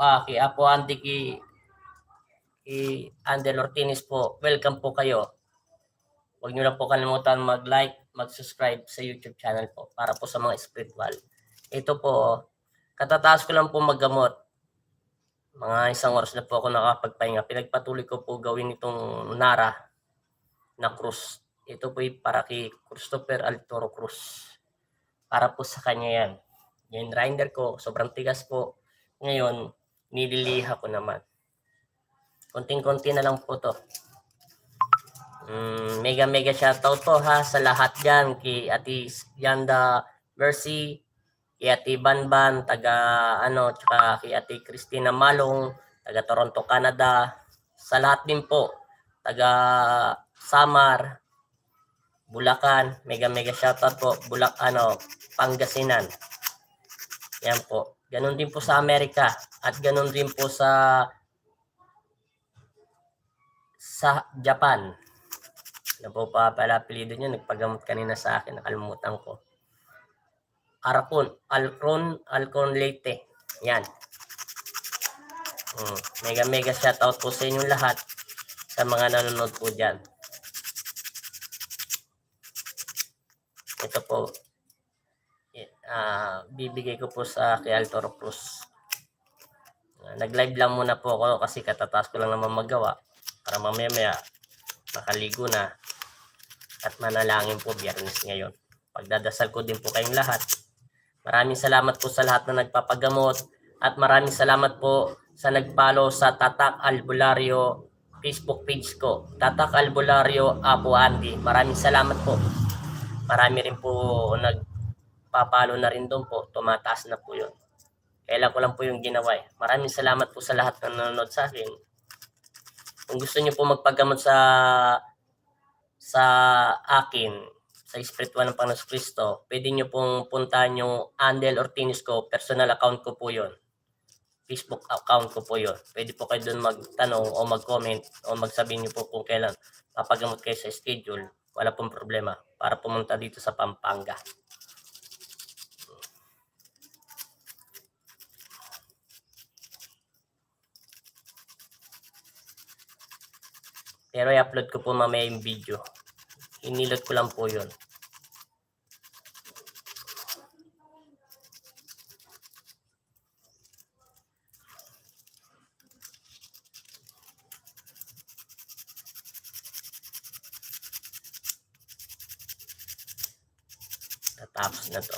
kay Apo Andy, kay Andel Ortinis po, welcome po kayo. Huwag nyo lang po kalimutan mag-like, mag-subscribe sa YouTube channel po para po sa mga spiritual. Ito po, katataas ko lang po maggamot. Mga 1 oras na po ako nakapagpahinga. Pinagpatuloy ko po gawin itong Nara na krus. Ito po para kay Christopher Altoro Cruz. Para po sa kanya yan. Yung grinder ko, sobrang tigas po. Ngayon, nililiha ko naman. Konting-konti na lang po to. Mega shoutout po ha sa lahat dyan. Kay Ate Yanda Mercy, kay Ate Banban, tsaka kay Ate Christina Malong, taga Toronto, Canada. Sa lahat din po, taga Samar, Bulacan, mega shoutout po. Pangasinan. Yan po. Ganon din po sa Amerika at ganon din po sa Japan. Ano po pa pala apelido niya? Nagpagamot kanina sa akin. Nakalimutan ko. Alcron Leyte. Yan. Mega shoutout po sa inyong lahat sa mga nanonood po dyan. Ito po. Bibigay ko po sa kay Altoro Cruz. Nag-live lang muna po ako kasi katataas ko lang naman magawa para mamaya makaligo na at manalangin po Biyernes ngayon. Pagdadasal ko din po kayong lahat. Maraming salamat po sa lahat na nagpapagamot at maraming salamat po sa nag-follow sa Tatak Albularyo Facebook page ko. Tatak Albularyo Apo Andy. Maraming salamat po. Marami rin po nagpapalo na rin doon po. Tumataas na po yun. Kailan ko lang po yung ginawa eh. Maraming salamat po sa lahat na nanonood sa akin. Kung gusto niyo po magpagamot sa akin, sa spiritual ng Panginoon Kristo, pwede nyo pong puntahan yung Andel Ortinis ko, personal account ko po yun. Facebook account ko po yun. Pwede po kayo doon magtanong o mag-comment o magsabihin nyo po kung kailan papagamot kayo sa schedule. Wala pong problema para pumunta dito sa Pampanga. Pero i-upload ko po mamaya yung video. Inilot ko lang po yun. Tapos na to.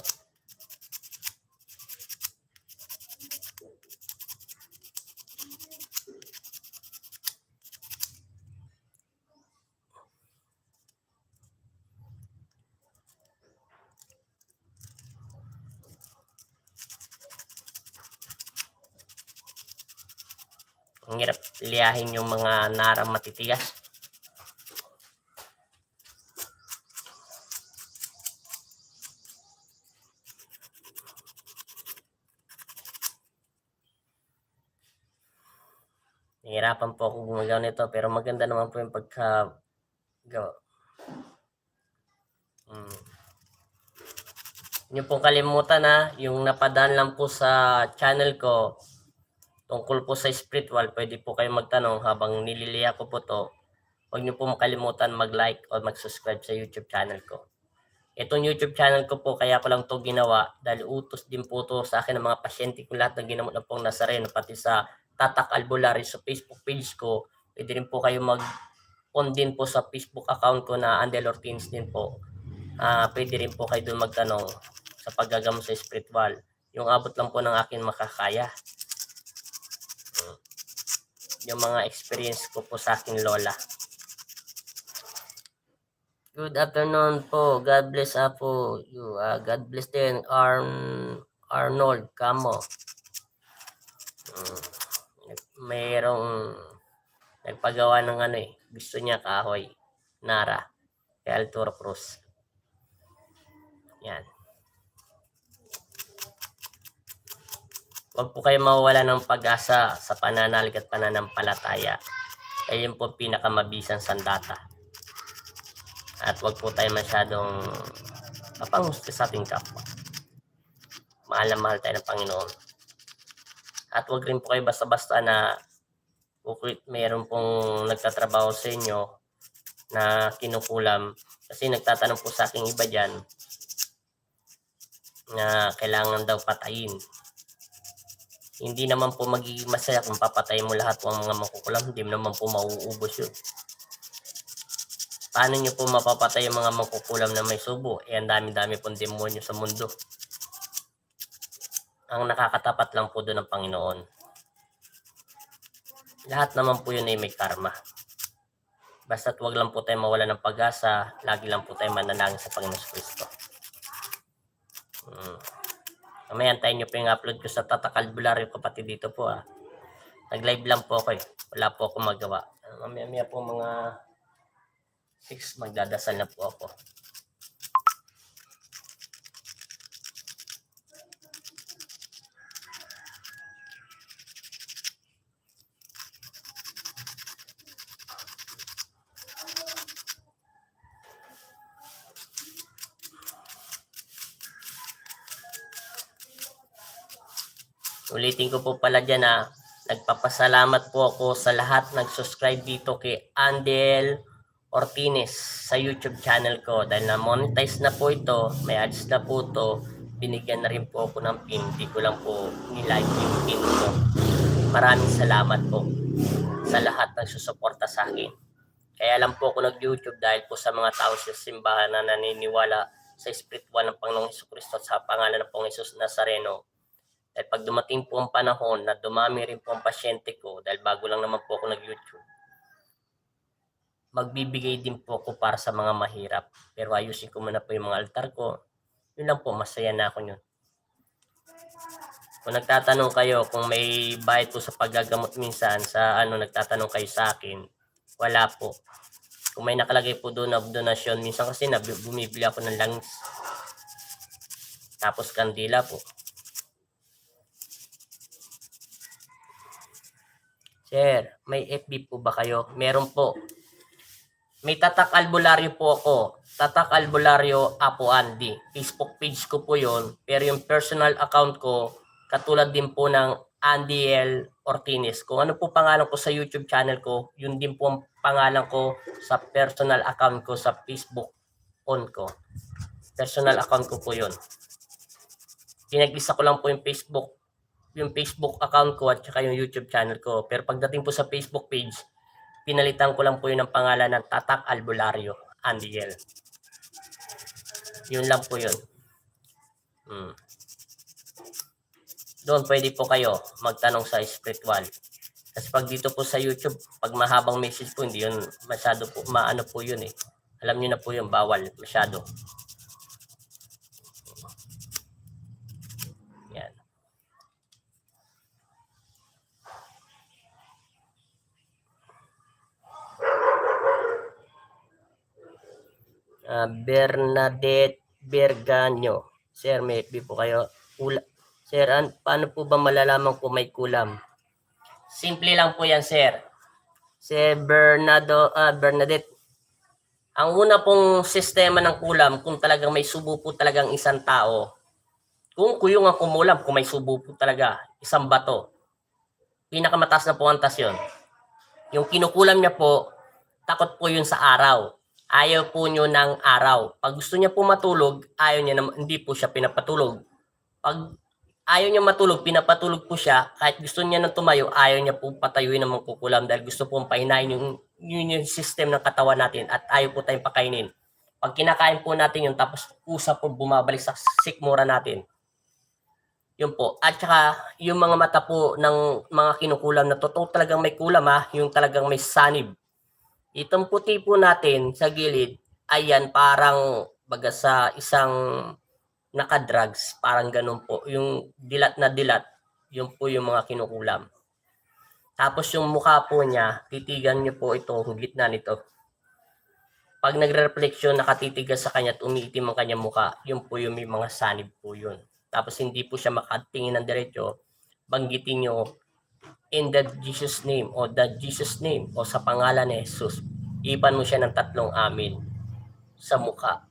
Ang hirap liyahin yung mga narang matitigas. Nahirapan po ako gumagawa nito pero maganda naman po yung pagkagawa. Hindi niyo pong kalimutan yung napadaan lang po sa channel ko tungkol po sa spiritual, pwede po kayo magtanong habang nililiha ko po to. Huwag niyo po makalimutan mag-like o mag-subscribe sa YouTube channel ko. Itong YouTube channel ko po, kaya ko lang to ginawa dahil utos din po to sa akin ng mga pasyente ko lahat ng ginamot na pong Nazareno, pati sa Tatak Albularyo sa Facebook page ko. Pwede rin po kayo mag-on din po sa Facebook account ko na Andel Ortinis din po. Pwede rin po kayo doon magtanong sa paggagamot sa spiritual. Yung abot lang po ng akin makakaya. Yung mga experience ko po sa aking lola. Good afternoon po. God bless po you. God bless din Arnold Camo. Mayroong nagpagawa ng gusto niya kahoy. Nara. Kay Altoro Cruz. Yan. Huwag po kayo mawawala ng pag-asa sa pananalig at pananampalataya. Kaya yun po pinakamabisang sandata. At huwag po tayo masyadong mapanghusga sa ating kapwa. Mahal na mahal tayo ng Panginoon. At wag rin po kayo basta-basta na meron pong nagtatrabaho sa inyo na kinukulam. Kasi nagtatanong po sa aking iba dyan na kailangan daw patayin. Hindi naman po magiging masaya kung papatayin mo lahat po ang mga makukulam. Hindi naman po mauubos yun. Paano nyo po mapapatay yung mga makukulam na may subo? Ang dami-dami pong demonyo sa mundo. Ang nakakatapat lang po doon ng Panginoon. Lahat naman po yun ay may karma. Basta't wag lang po tayo mawala ng pag-asa, lagi lang po tayo manalangin sa Panginoon Kristo. Mamaya antayin nyo po yung upload ko sa Tatak Albularyo, kapatid, dito po. Nag-live lang po ako eh. Wala po akong magawa. Mamaya po mga 6 magdadasal na po ako. Ulitin ko po pala dyan na nagpapasalamat po ako sa lahat nag-subscribe dito kay Andel Ortines sa YouTube channel ko. Dahil na-monetize na po ito, may ads na po ito, binigyan na rin po ako ng pin. Hindi ko lang po nilike yung pin ko. Maraming salamat po sa lahat ng susuporta sa akin. Kaya lang po ako nag-YouTube dahil po sa mga tao sa simbahan na naniniwala sa spiritual ng Panginoong Jesucristo sa pangalan ng Panginoong Jesus Nazareno. Dahil pag dumating po ang panahon na dumami rin po ang pasyente ko, dahil bago lang naman po ako nag-YouTube, magbibigay din po ako para sa mga mahirap. Pero ayusin ko muna po yung mga altar ko. Yun lang po, masaya na ako yun. Kung nagtatanong kayo kung may bayad po sa paggagamot minsan, sa nagtatanong kayo sa akin, wala po. Kung may nakalagay po doon na donasyon, minsan kasi bumibili ako ng langis. Tapos kandila po. Sir, may FB po ba kayo? Meron po. May Tatak Albularyo po ako. Tatak Albularyo Apo Andy. Facebook page ko po yon. Pero yung personal account ko, katulad din po ng Andy L. Ortines. Kung ano po pangalan ko sa YouTube channel ko, yun din po ang pangalan ko sa personal account ko sa Facebook on ko. Personal account ko po yun. Pinag-isa ko lang po yung Facebook account ko at saka yung YouTube channel ko. Pero pagdating po sa Facebook page, pinalitan ko lang po yun ng pangalan ng Tatak Albularyo, Andiel. Yun lang po yun. Doon pwede po kayo magtanong sa spiritual. Kasi pag dito po sa YouTube, pag mahabang message po, hindi yun masyado po, maano po yun eh. Alam niyo na po yun, bawal masyado. Yan. Bernadette Berganyo. Sir, may FB po kayo. Sir, paano po ba malalaman kung may kulam? Simple lang po yan, sir. Sir Bernadette, ang una pong sistema ng kulam, kung talagang may subo po talagang isang tao, kung kuyong ang kumulam, kung may subo po talaga, isang bato, pinakamataas na po ang tasyon. Yung kinukulam niya po, takot po yun sa araw. Ayaw po nyo ng araw. Pag gusto niya po matulog, ayaw niya na, hindi po siya pinapatulog. Pag ayaw niya matulog, pinapatulog po siya. Kahit gusto niya nang tumayo, ayaw niya po patayuin ng mangkukulam dahil gusto pong pahinain yung system ng katawan natin at ayaw po tayong pakainin. Pag kinakain po natin yun, tapos pusa po bumabalik sa sikmura natin. Yun po. At saka, yung mga mata po ng mga kinukulam na totoo talagang may kulam yung talagang may sanib. Itong puti po natin sa gilid, ayan parang baga sa isang naka-drugs, parang ganun po. Yung dilat na dilat, yun po yung mga kinukulam. Tapos yung mukha po niya, titigan niyo po ito, ang gitna nito. Pag nagre-reflection, nakatitigas sa kanya at umiitim ang kanyang mukha, yun po yung may mga sanib po yun. Tapos hindi po siya makatingin ng diretso, banggitin niyo in the Jesus name o the Jesus name o sa pangalan ni Jesus. Ipan mo siya ng 3 amin sa mukha.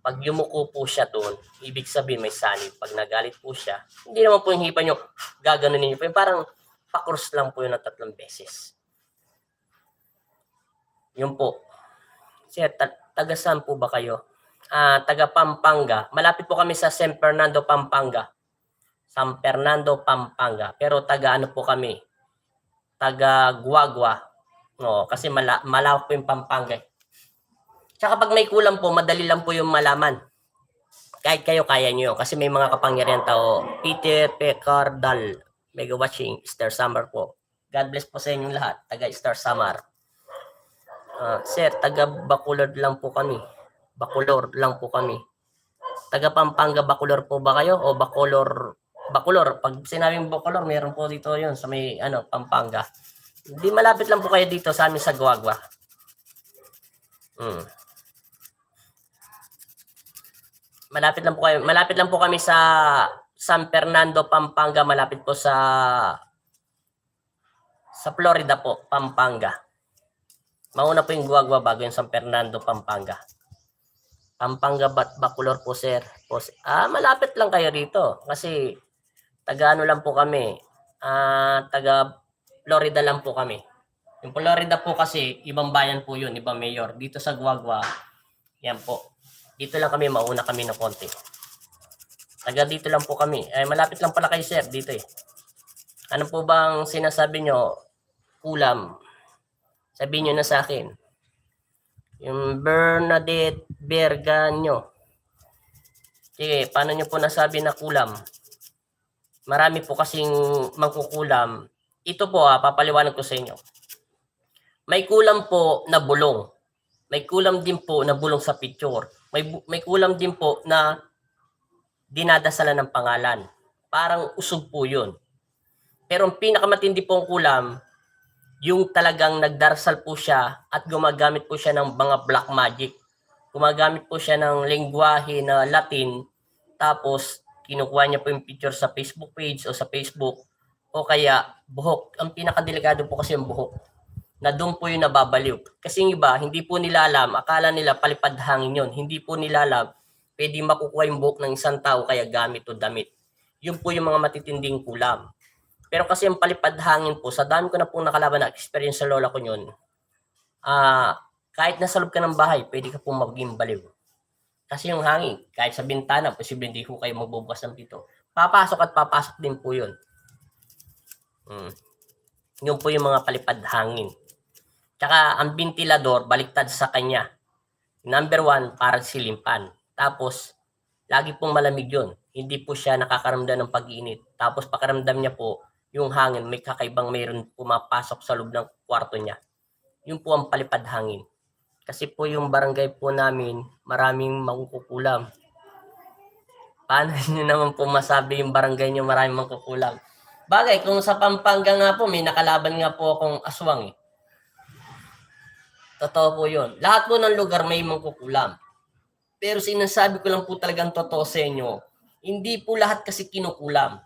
Pag yumuko po siya doon, ibig sabihin may sanib. Pag nagalit po siya, hindi naman po yung hipa nyo, gaganunin nyo po. Parang pakurs lang po yun ng 3 beses. Yun po. Sir, taga saan po ba kayo? Taga Pampanga. Malapit po kami sa San Fernando, Pampanga. San Fernando, Pampanga. Pero taga ano po kami? Taga Guagua. No, kasi malawak po yung Pampanga. Tsaka pag may kulang po, madali lang po yung malaman. Kahit kayo, kaya nyo yun. Kasi may mga kapangyarihan tao. Peter Pecardal, mega watching, Star Summer po. God bless po sa inyong lahat. Taga Star Summer. Sir, taga Bacolod lang po kami. Bacolor lang po kami. Taga Pampanga, Bacolor po ba kayo? O Bacolor? Pag sinabing Bacolor, meron po dito yun sa may Pampanga. Hindi malapit lang po kayo dito sa amin sa Guagua. Malapit lang po kami sa San Fernando, Pampanga, malapit po sa Florida po, Pampanga. Mauna po yung Guagua bago yung San Fernando, Pampanga. Pampanga Bacolor po, sir. Malapit lang kayo rito kasi taga ano lang po kami. Taga Florida lang po kami. Yung Florida po kasi ibang bayan po yun, ibang mayor. Dito sa Guagua, yan po. Dito lang kami, mauna kami ng konti. Taga dito lang po kami. Malapit lang pala kay sir dito eh. Ano po bang sinasabi nyo? Kulam. Sabihin nyo na sa akin. Yung Bernadette Berganyo. Sige, paano nyo po nasabi na kulam? Marami po kasing mangkukulam. Ito po papaliwanag ko sa inyo. May kulam po na bulong. May kulam din po na bulong sa picture. May kulam din po na dinadasalan ng pangalan. Parang usog po yun. Pero ang pinakamatindi pong kulam, yung talagang nagdarasal po siya at gumagamit po siya ng mga black magic. Gumagamit po siya ng lengguwahe na Latin, tapos kinukuha niya po yung picture sa Facebook page o sa Facebook, o kaya buhok. Ang pinakadelikado po kasi yung buhok, na doon po yung nababaliw. Kasi yung iba, hindi po nila alam, akala nila palipad hangin yun. Hindi po nila alam, pwede makukuha yung buhok ng isang tao kaya gamit o damit. Yun po yung mga matitinding kulam. Pero kasi yung palipad hangin po, sa dami ko na po nakalaban na experience sa lola ko yun, kahit nasa loob ka ng bahay, pwede ka po maging baliw. Kasi yung hangin, kahit sa bintana, posible hindi ko kayo magbubukas ng pito. Papasok at papasok din po yun. Yun po yung mga palipad hangin. Tsaka ang ventilador, baliktad sa kanya. Number 1, parang silimpan. Tapos, lagi pong malamig yun. Hindi po siya nakakaramdam ng pag-iinit. Tapos pakiramdam niya po, yung hangin, may kakaibang mayroon pumapasok sa loob ng kwarto niya. Yun po ang palipad hangin. Kasi po yung barangay po namin, maraming mangkukulam. Paano nyo naman po masabi yung barangay nyo maraming mangkukulam? Bagay, kung sa Pampanga nga po, may nakalaban nga po akong aswang eh. Totoo po yun. Lahat po ng lugar may mangkukulam. Pero sinasabi ko lang po talagang totoo sa inyo, hindi po lahat kasi kinukulam.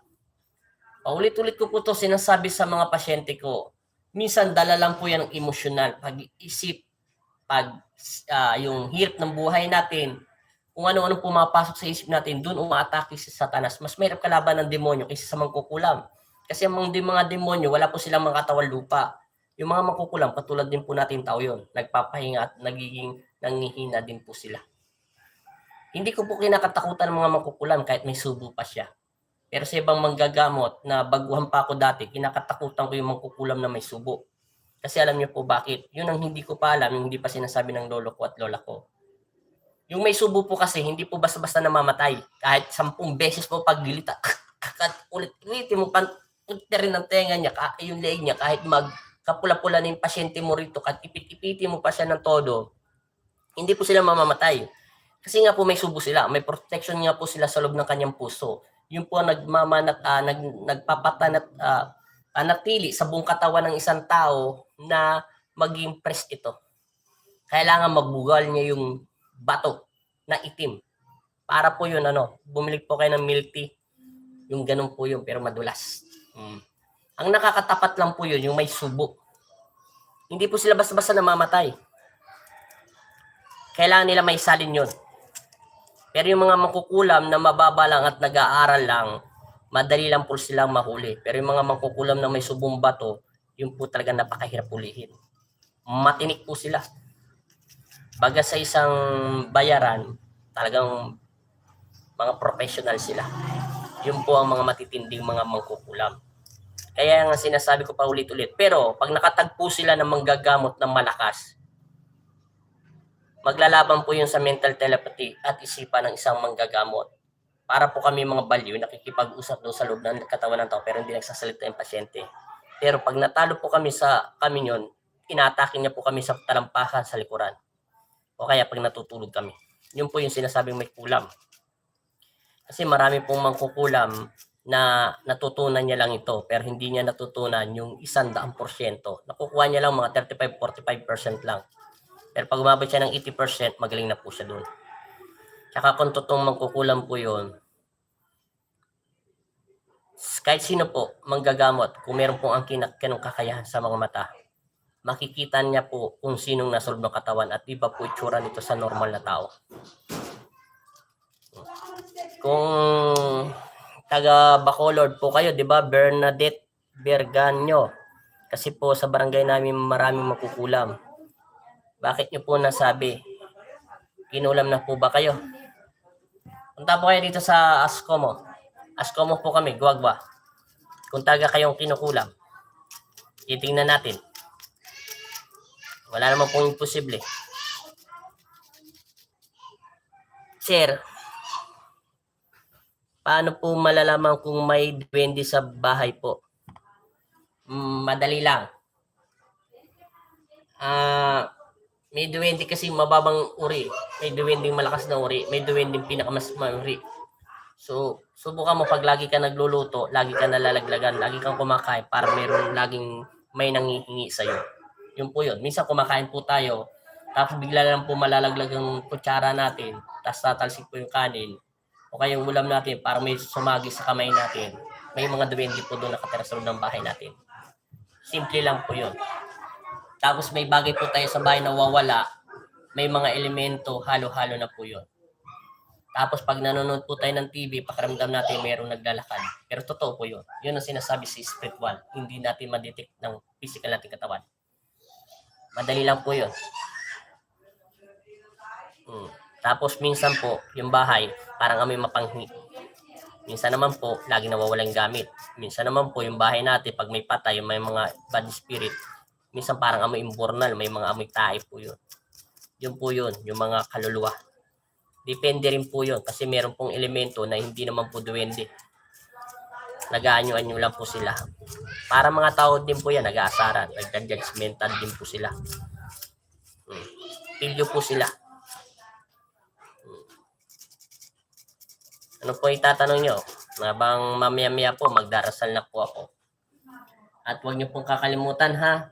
Paulit-ulit ko po to sinasabi sa mga pasyente ko. Minsan dala lang po yan ng emosyonal, pag-iisip, yung hirap ng buhay natin, kung ano-ano pumapasok sa isip natin, doon umaatake si Satanas. Mas mahirap kalaban ng demonyo kaysa sa mangkukulam. Kasi ang mga demonyo, wala po silang mga katawan lupa. Yung mga mangkukulam, katulad din po natin tao yun. Nagpapahinga at nagiging nangihina din po sila. Hindi ko po kinakatakutan ng mga mangkukulam kahit may subo pa siya. Pero sa ibang manggagamot na baguhan pa ako dati, kinakatakutan ko yung mangkukulam na may subo. Kasi alam niyo po bakit? Yun ang hindi ko pa alam, yung hindi pa sinasabi ng lolo ko at lola ko. Yung may subo po kasi, hindi po basta-basta namamatay. Kahit 10 beses po paglilita, ulit-ulitin mo, rin ng tenga niya, yung leeg niya, kahit magkapula-pula na yung pasyente mo rito, kahit ipit-ipitin mo pa siya ng todo, hindi po sila mamamatay. Kasi nga po may subo sila, may protection nga po sila sa loob ng kanyang puso. Yung po nagpapatanat, natili sa buong katawan ng isang tao na maging press ito. Kailangan mabugal niya yung bato na itim. Para po yun, bumili po kayo ng milk tea. Yung ganun po yun, pero madulas. Ang nakakatapat lang po yun, yung may subo. Hindi po sila basta-basta namamatay. Kailangan nila may salin yun. Pero yung mga mangkukulam na mababa lang at nag-aaral lang, madali lang po silang mahuli. Pero yung mga mangkukulam na may subong bato, yun po talaga napakahirap hulihin. Matinik po sila. Baga sa isang bayaran, talagang mga professional sila. Yun po ang mga matitinding mga mangkukulam. Kaya nga sinasabi ko pa ulit-ulit. Pero pag nakatagpo sila ng manggagamot ng malakas, maglalaban po yun sa mental telepathy at isipan ng isang manggagamot. Para po kami mga baliw, nakikipag-usap doon sa loob ng katawan ng tao pero hindi nagsasalita yung pasyente. Pero pag natalo po kami sa kami yun, inatake niya po kami sa talampakan sa likuran. O kaya pag natutulog kami. Yun po yung sinasabing may kulam. Kasi marami pong mangkukulam na natutunan niya lang ito pero hindi niya natutunan yung 100%. Nakukuha niya lang mga 35-45% lang. Pero pag umabot siya ng 80%, magaling na po siya doon. Tsaka kung totoong mangkukulam po yun, kahit sino po manggagamot, kung meron pong ang kinong kakayahan sa mga mata, makikita niya po kung sinong nasa loob ng katawan at iba po itsura nito sa normal na tao. Kung taga Bacolod po kayo, di ba, Bernadette Berganyo, kasi po sa barangay namin maraming makukulam. Bakit nyo po nasabi? Kinulam na po ba kayo? Punta po kayo dito sa Ascomo. Ascomo po kami, Guagua. Kung taga kayong kinukulam, titingnan natin. Wala naman pong imposible. Sir, paano po malalaman kung may duwende sa bahay po? Madali lang. May duwende kasi mababang uri. May duwending malakas na uri. May duwending pinakamas uri. So, subukan mo pag lagi ka nagluluto, lagi ka nalalaglagan, lagi kang kumakain para meron laging may nangihingi sa'yo. Yun po yun. Minsan kumakain po tayo, tapos bigla lang po malalaglag ang kutsara natin, tapos tatalsik po yung kanin, o kaya yung ulam natin para may sumagi sa kamay natin. May mga duwende po doon nakatira sa loob ng bahay natin. Simple lang po yun. Tapos may bagay po tayo sa bahay na wawala, may mga elemento, halo-halo na po yun. Tapos pag nanonood po tayo ng TV, pakiramdam natin mayroong naglalakad. Pero totoo po yun. Yun ang sinasabi si spiritual. Hindi natin ma-detect ng physical natin katawan. Madali lang po yun. Tapos minsan po, yung bahay, parang amoy mapanghi. Minsan naman po, lagi nawawalang gamit. Minsan naman po, yung bahay natin, pag may patay, may mga bad spirit, minsan parang amoy imbornal, may mga amoy tae po yun. Yun po yun, yung mga kaluluwa. Depende rin po yun, kasi meron pong elemento na hindi naman po duwende. Nag-aanyo-anyo lang po sila. Para mga tao din po yan, nag-aasaran, nag-judgmental din po sila. Pilyo po sila. Ano po itatanong nyo? Habang mamaya-maya po, magdarasal na po ako. At huwag nyo pong kakalimutan ha.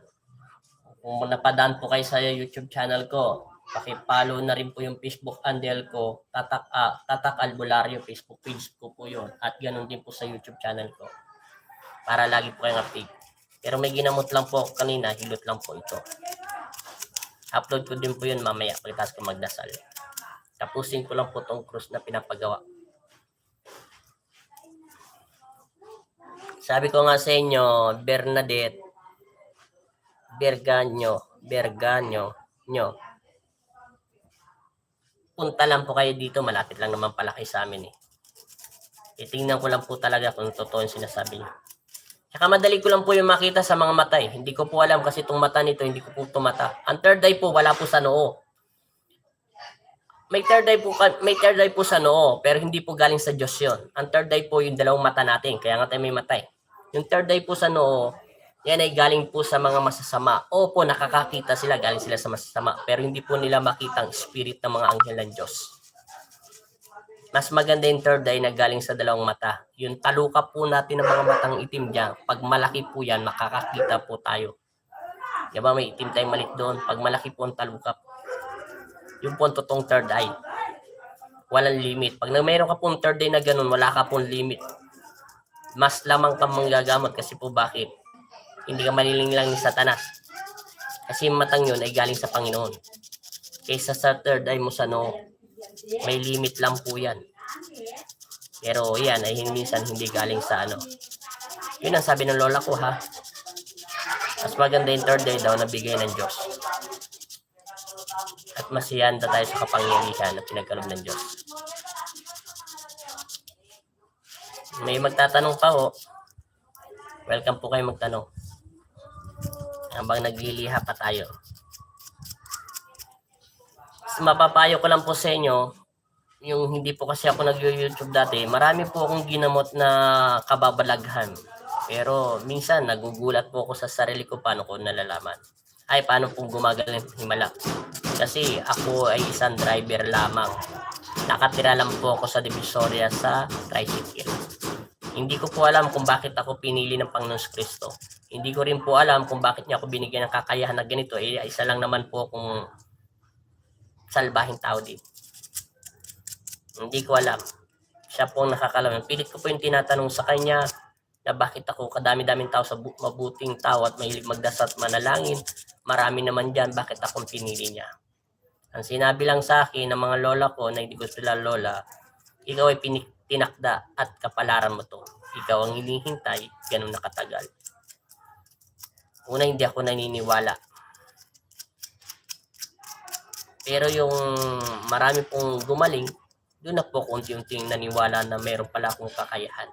Kung napadaan po kayo sa YouTube channel ko, paki-follow na rin po yung Facebook handle ko, Tatak Albularyo, Facebook page ko po yun. At ganun din po sa YouTube channel ko. Para lagi po kayong update. Pero may ginamot lang po ako kanina, hilot lang po ito. Upload ko din po yun mamaya pagkatapos ko magdasal. Tapusin ko lang po tong cruise na pinapagawa. Sabi ko nga sa inyo, Bernadette Berganyo, punta lang po kayo dito, malapit lang naman pala kayo sa amin eh. Itingnan ko lang po talaga kung totoo yung sinasabi niyo. Tsaka madali ko lang po yung makita sa mga mata eh. Hindi ko po alam kasi itong mata nito, hindi ko po tumata. Ang third eye po, wala po sa noo. May third eye po sa noo, pero hindi po galing sa Diyos yun. Ang third eye po yung dalawang mata natin, kaya nga tayo may mata eh. Yung third eye po sa noo, yan ay galing po sa mga masasama. Opo, nakakakita sila, galing sila sa masasama. Pero hindi po nila makita ang spirit ng mga anghel ng Diyos. Mas maganda yung third eye na galing sa dalawang mata. Yung taluka po natin ng mga matang itim dyan, pag malaki po yan, makakakita po tayo. Diba may itim tayong malit doon? Pag malaki po ang talukap, yung po ang totoong third eye. Walang limit. Pag mayroon ka pong third eye na ganun, wala ka pong limit. Mas lamang kang manggagamot kasi po bakit? Hindi ka maliling lang ni Satanas. Kasi yung matang yun ay galing sa Panginoon. Kaysa sa third eye mo sa noo. May limit lang po yan. Pero yan ay minsan hindi galing sa ano. Yun ang sabi ng lola ko ha. Mas maganda yung third day daw na bigay ng Diyos. At masihanda tayo sa kapangyarihan na pinagkaloob ng Diyos. May magtatanong pa ho. Welcome po kayo magtanong. Habang nagliliha pa tayo. Mapapayo ko lang po sa inyo, yung hindi po kasi ako nag-YouTube dati, marami po akong ginamot na kababalaghan. Pero minsan nagugulat po ako sa sarili ko paano ko nalalaman. Ay, paano pong gumagaling himala. Kasi ako ay isang driver lamang. Nakatira lang po ako sa Divisoria sa tricycle. Hindi ko po alam kung bakit ako pinili ng Panginoon Kristo. Hindi ko rin po alam kung bakit niya ako binigyan ng kakayahan na ganito. Isa lang naman po akong salbahing tao din. Hindi ko alam. Siya po ang nakakalam. Pilit ko po yung tinatanong sa kanya na bakit ako kadami-daming tao sa mabuting tao at mahilig magdasal at manalangin. Marami naman dyan, bakit akong pinili niya? Ang sinabi lang sa akin ng mga lola ko na hindi ko sila lola, ikaw ay tinakda at kapalaran mo to. Ikaw ang hinihintay, ganun nakatagal. Una, hindi ako naniniwala. Pero yung marami pong gumaling, doon na po unti-unting naniwala na meron pala akong kakayahan.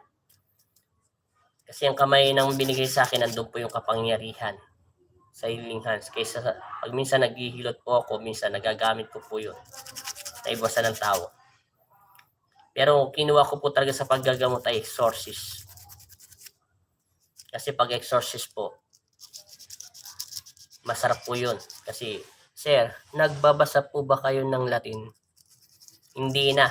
Kasi ang kamay nang binigay sa akin, nandun po yung kapangyarihan sa healing hands. Kaysa pag minsan naghihilot po ako, minsan nagagamit ko po yun. Naibasan ng tao. Pero kinuha ko po talaga sa paggagamot ay exorcist. Kasi pag exorcist po, masarap po yun. Kasi, sir, nagbabasa po ba kayo ng Latin? Hindi na.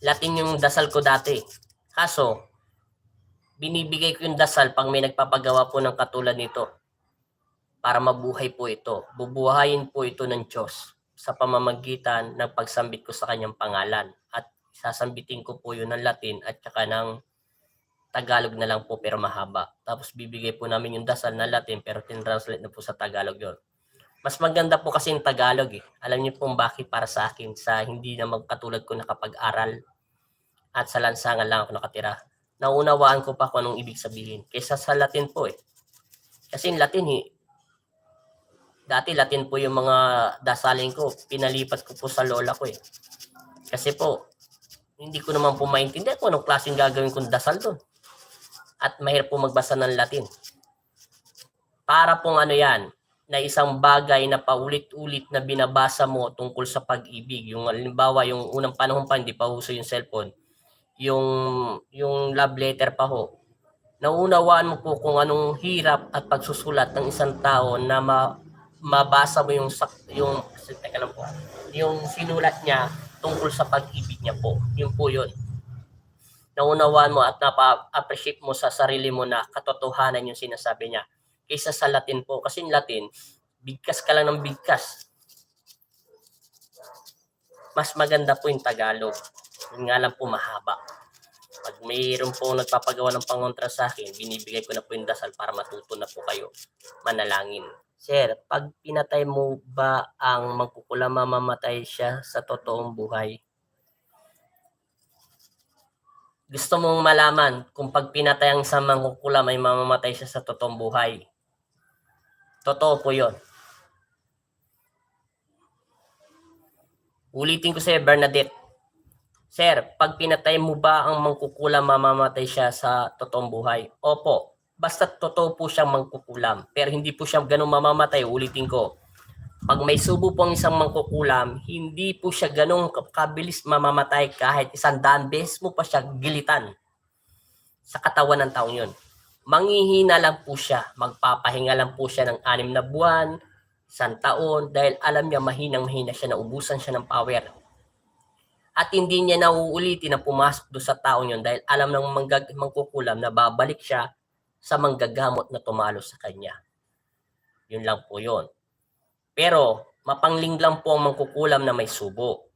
Latin yung dasal ko dati. Kaso, binibigay ko yung dasal pag may nagpapagawa po ng katulad nito. Para mabuhay po ito. Bubuhayin po ito ng Diyos sa pamamagitan ng pagsambit ko sa kanyang pangalan. At sasambitin ko po yun ng Latin at saka ng Tagalog na lang po pero mahaba. Tapos bibigay po namin yung dasal na Latin pero tin-translate na po sa Tagalog yun. Mas maganda po kasi yung Tagalog eh. Alam niyo po bakit para sa akin sa hindi naman katulad ko nakapag-aral at sa lansangan lang ako nakatira. Naunawaan ko pa kung anong ibig sabihin kaysa sa Latin po eh. Kasi yung Latin eh, dati Latin po yung mga dasalin ko, pinalipat ko po sa lola ko eh. Kasi po, hindi ko naman po maintindihan kung anong klaseng gagawin kong dasal doon. At mahirap po magbasa ng Latin. Para pong ano yan, na isang bagay na paulit-ulit na binabasa mo tungkol sa pag-ibig. Yung halimbawa, yung unang panahon pa, hindi pa uso yung cellphone. Yung love letter pa ho. Naunawaan mo po kung anong hirap at pagsusulat ng isang tao na mabasa mo yung teka lang po, yung sinulat niya tungkol sa pag-ibig niya po. Yun po yun. Naunawaan mo at napa-appreciate mo sa sarili mo na katotohanan yung sinasabi niya. Kaysa sa Latin po. Kasi yung Latin, bigkas ka lang ng bigkas. Mas maganda po yung Tagalog. Yun nga lang po mahaba. Pag mayroon po nagpapagawa ng pangontra sa akin, binibigay ko na po yung dasal para matuto na po kayo manalangin. Sir, pag pinatay mo ba ang mangkukulam, mamamatay siya sa totoong buhay? Gusto mong malaman kung pag pinatay ang isang mangkukulam ay mamamatay siya sa totoong buhay. Totoo po yun. Ulitin ko sa'yo, Bernadette. Sir, pag pinatay mo ba ang mangkukulam, mamamatay siya sa totoong buhay? Opo. Basta totoo po siyang mangkukulam. Pero hindi po siya ganun mamamatay. Ulitin ko. Pag may subo po ang isang mangkukulam, hindi po siya ganun kabilis mamamatay kahit 100 beses mo pa siya gilitan sa katawan ng taong yun. Manghihina lang po siya. Magpapahinga lang po siya ng 6 na buwan, 1 taon, dahil alam niya mahinang-mahina siya, naubusan siya ng power. At hindi niya nauulitin na pumasok doon sa taong yun dahil alam ng mangkukulam na babalik siya sa manggagamot na tumalo sa kanya. Yun lang po yun. Pero mapangling lang po ang mangkukulam na may subo.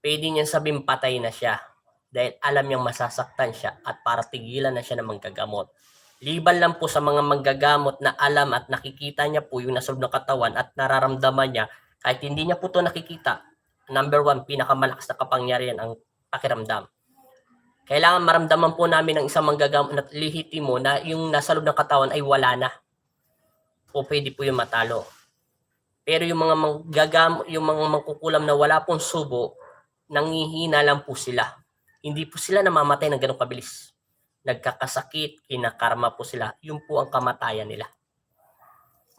Pwede niyan sabihin patay na siya dahil alam niyang masasaktan siya at para tigilan na siya ng manggagamot. Liban lang po sa mga manggagamot na alam at nakikita niya po yung nasulog na katawan at nararamdaman niya kahit hindi niya po ito nakikita. Number 1, pinakamalakas na kapangyarihan ang pakiramdam. Kailangan maramdaman po namin ng isang manggagamot na lehitimo na yung nasa loob ng katawan ay wala na. O pwede po yung matalo. Pero yung mga yung mga mangkukulam na wala pong subo, nangihina lang po sila. Hindi po sila namamatay ng ganong kabilis. Nagkakasakit, kinakarma po sila. Yun po ang kamatayan nila.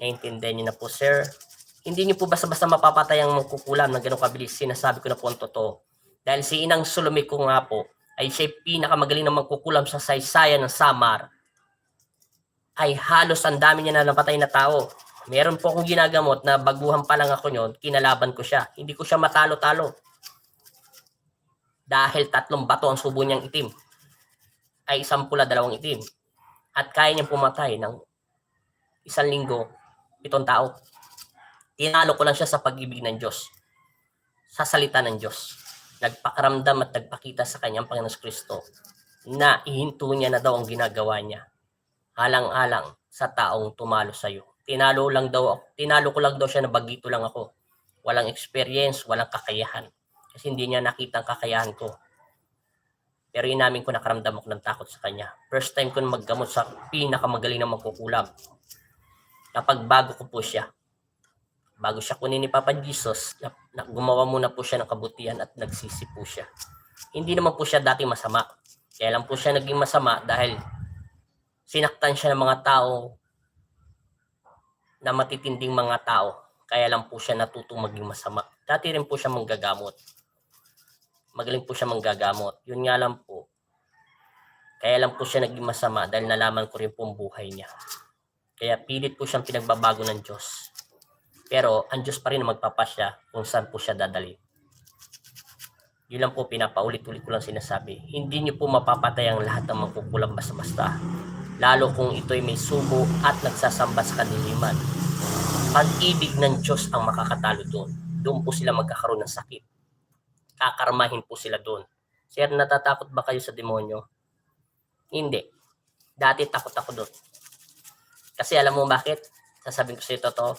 Naintindihan niyo na po, sir. Hindi niyo po basta-basta mapapatay ang mangkukulam ng ganong kabilis. Sinasabi ko na po ang totoo. Dahil si Inang Sulumi ko nga po, ay siya'y pinakamagaling na mangkukulam sa saysayan ng Samar. Ay halos ang dami niya na napatay na tao. Meron po akong ginagamot na baguhan pa lang ako nyon, kinalaban ko siya. Hindi ko siya matalo-talo. Dahil 3 bato ang subo niyang itim. Ay 1 pula, 2 itim. At kaya niyang pumatay ng 1 linggo, 7 tao. Tinalo ko lang siya sa pag-ibig ng Diyos. Sa salita ng Diyos. Nagpakaramdam at nagpakita sa kanyang Panginoon Kristo na ihinto niya na daw ang ginagawa niya. Alang-alang sa taong tumalo sa iyo. Tinalo ko lang daw siya na bagito lang ako. Walang experience, walang kakayahan. Kasi hindi niya nakita ang kakayahan ko. Pero inamin ko nakaramdam ako ng takot sa kanya. First time ko na maggamot sa pinakamagaling na magkukulam. Napagbago ko po siya. Bago siya kunin ni Papa Jesus, gumawa muna po siya ng kabutihan at nagsisi po siya. Hindi naman po siya dati masama. Kaya lang po siya naging masama dahil sinaktan siya ng mga tao na matitinding mga tao. Kaya lang po siya natutong maging masama. Dati rin po siya manggagamot. Magaling po siya manggagamot. Yun nga lang po. Kaya lang po siya naging masama dahil nalaman ko rin po ang buhay niya. Kaya pilit po siyang pinagbabago ng Diyos. Pero ang Diyos pa rin na magpapasya kung saan po siya dadali. Yun lang po, pinapaulit-ulit ko lang sinasabi. Hindi niyo po mapapatay ang lahat ng mangkukulam basta-basta. Lalo kung ito'y may subo at nagsasamba sa kadiliman. Pag-ibig ng Diyos ang makakatalo doon. Doon po sila magkakaroon ng sakit. Kakarmahin po sila doon. Sir, natatakot ba kayo sa demonyo? Hindi. Dati takot ako doon. Kasi alam mo bakit? Sasabihin ko sa ito to.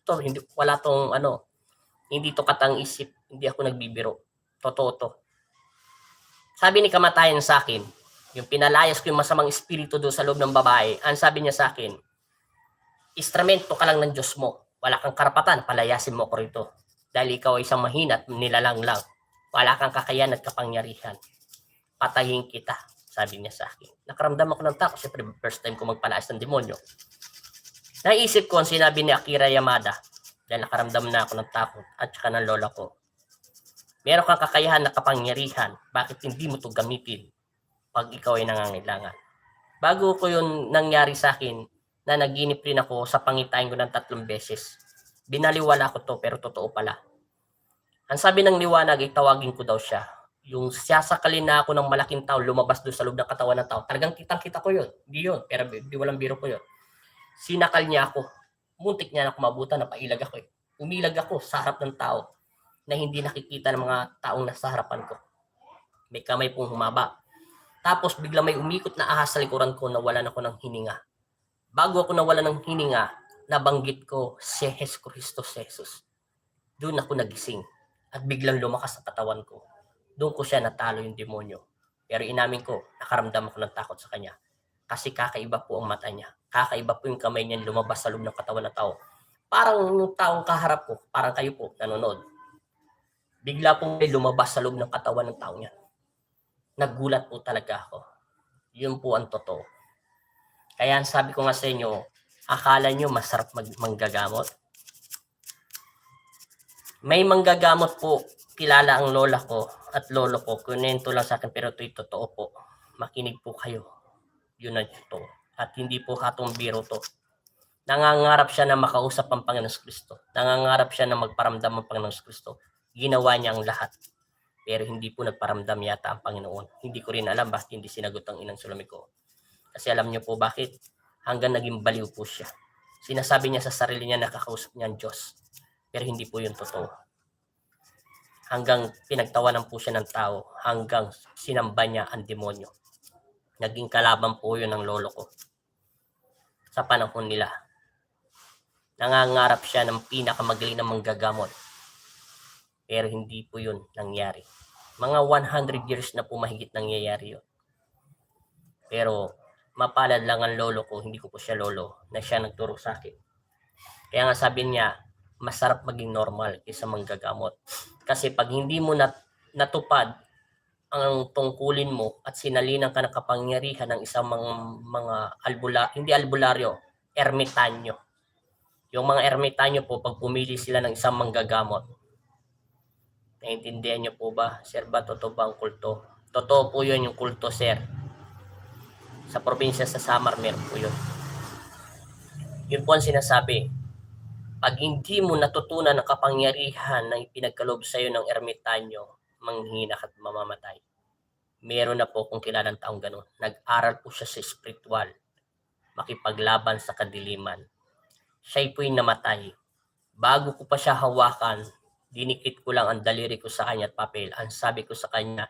Hindi, wala tong hindi to katang isip. Hindi ako nagbibiro. Totoo to. Sabi ni kamatayan sa akin, yung pinalayas ko yung masamang espiritu doon sa loob ng babae, ang sabi niya sa akin, instrumento ka lang ng Diyos mo. Wala kang karapatan, palayasin mo ko rito. Dahil ikaw ay isang mahina at nilalang lang. Wala kang kakayahan at kapangyarihan. Patayin kita, sabi niya sa akin. Nakaramdam ako ng takot. Siyempre, first time ko magpalayas ng demonyo. Naisip ko ang sinabi ni Akira Yamada dahil nakaramdam na ako ng takot at saka ng lola ko. Meron kang kakayahan na kapangyarihan, bakit hindi mo ito gamitin pag ikaw ay nangangailangan? Bago ko yun nangyari sa akin, na naginip rin ako sa pangitain ko ng 3 beses. Binaliwala ko to pero totoo pala. Ang sabi ng liwanag ay tawagin ko daw siya. Yung siyasakalin na ako ng malaking tao, lumabas doon sa loob ng katawan ng tao. Talagang kitang-kita ko yun. Hindi yun, pero di walang biro ko yun. Sinakal niya ako. Muntik niya na kumabutan, napailag ako eh. Umilag ako sa harap ng tao na hindi nakikita ng mga taong nasa harapan ko. May kamay pong humaba. Tapos bigla may umikot na ahas sa likuran ko, nawalan ako ng hininga. Bago ako nawalan ng hininga, nabanggit ko si Jesucristo, si Jesus. Doon ako nagising at biglang lumakas sa katawan ko. Doon ko siya natalo yung demonyo. Pero inamin ko, nakaramdam ako ng takot sa kanya. Kasi kakaiba po ang mata niya. Kakaiba po yung kamay niya lumabas sa loob ng katawan ng tao. Parang yung taong kaharap ko, parang kayo po, nanonood. Bigla pong may lumabas sa loob ng katawan ng tao niya. Nagulat po talaga ako. Yun po ang totoo. Kaya sabi ko nga sa inyo, akala nyo masarap manggagamot? May manggagamot po, kilala ang lola ko at lolo ko. Kunento lang sa akin pero ito'y totoo po. Makinig po kayo. Yun ang totoo. At hindi po hatong biro to. Nangangarap siya na makausap ang Panginoon Kristo. Nangangarap siya na magparamdam ang Panginoon Kristo. Ginawa niya ang lahat. Pero hindi po nagparamdam yata ang Panginoon. Hindi ko rin alam bakit hindi sinagot ang Inang Sulumi ko. Kasi alam niyo po bakit? Hanggang naging baliw po siya. Sinasabi niya sa sarili niya na kakausap niya ang Diyos. Pero hindi po yun totoo. Hanggang pinagtawanan po siya ng tao. Hanggang sinamba niya ang demonyo. Naging kalaban po yun ng lolo ko. Sa panahon nila. Nangangarap siya ng pinakamagaling na manggagamot. Pero hindi po yun nangyari. Mga 100 years na po mahigit nangyayari yun. Pero mapalad lang ang lolo ko, hindi ko po siya lolo, na siya nagturo sa akin. Kaya nga sabi niya, masarap maging normal kaysa manggagamot. Kasi pag hindi mo natupad ang tungkulin mo at sinalinan ka ng kapangyarihan ng isang mga hindi albularyo, ermitanyo. Yung mga ermitanyo po, pag pumili sila ng isang manggagamot, naiintindihan niyo po ba? Sir ba, totoo ba ang kulto? Totoo po yun yung kulto, sir. Sa probinsya sa Samar, meron po yun. Yun po ang sinasabi. Pag hindi mo natutunan ang kapangyarihan na ipinagkaloob sa iyo ng ermitanyo, manghina at mamamatay. Meron na po kung kilalang taong ganun. Nag-aral po siya sa spiritual, makipaglaban sa kadiliman. Siya'y po'y namatay. Bago ko pa siya hawakan, dinikit ko lang ang daliri ko sa kanya at papel. Ang sabi ko sa kanya,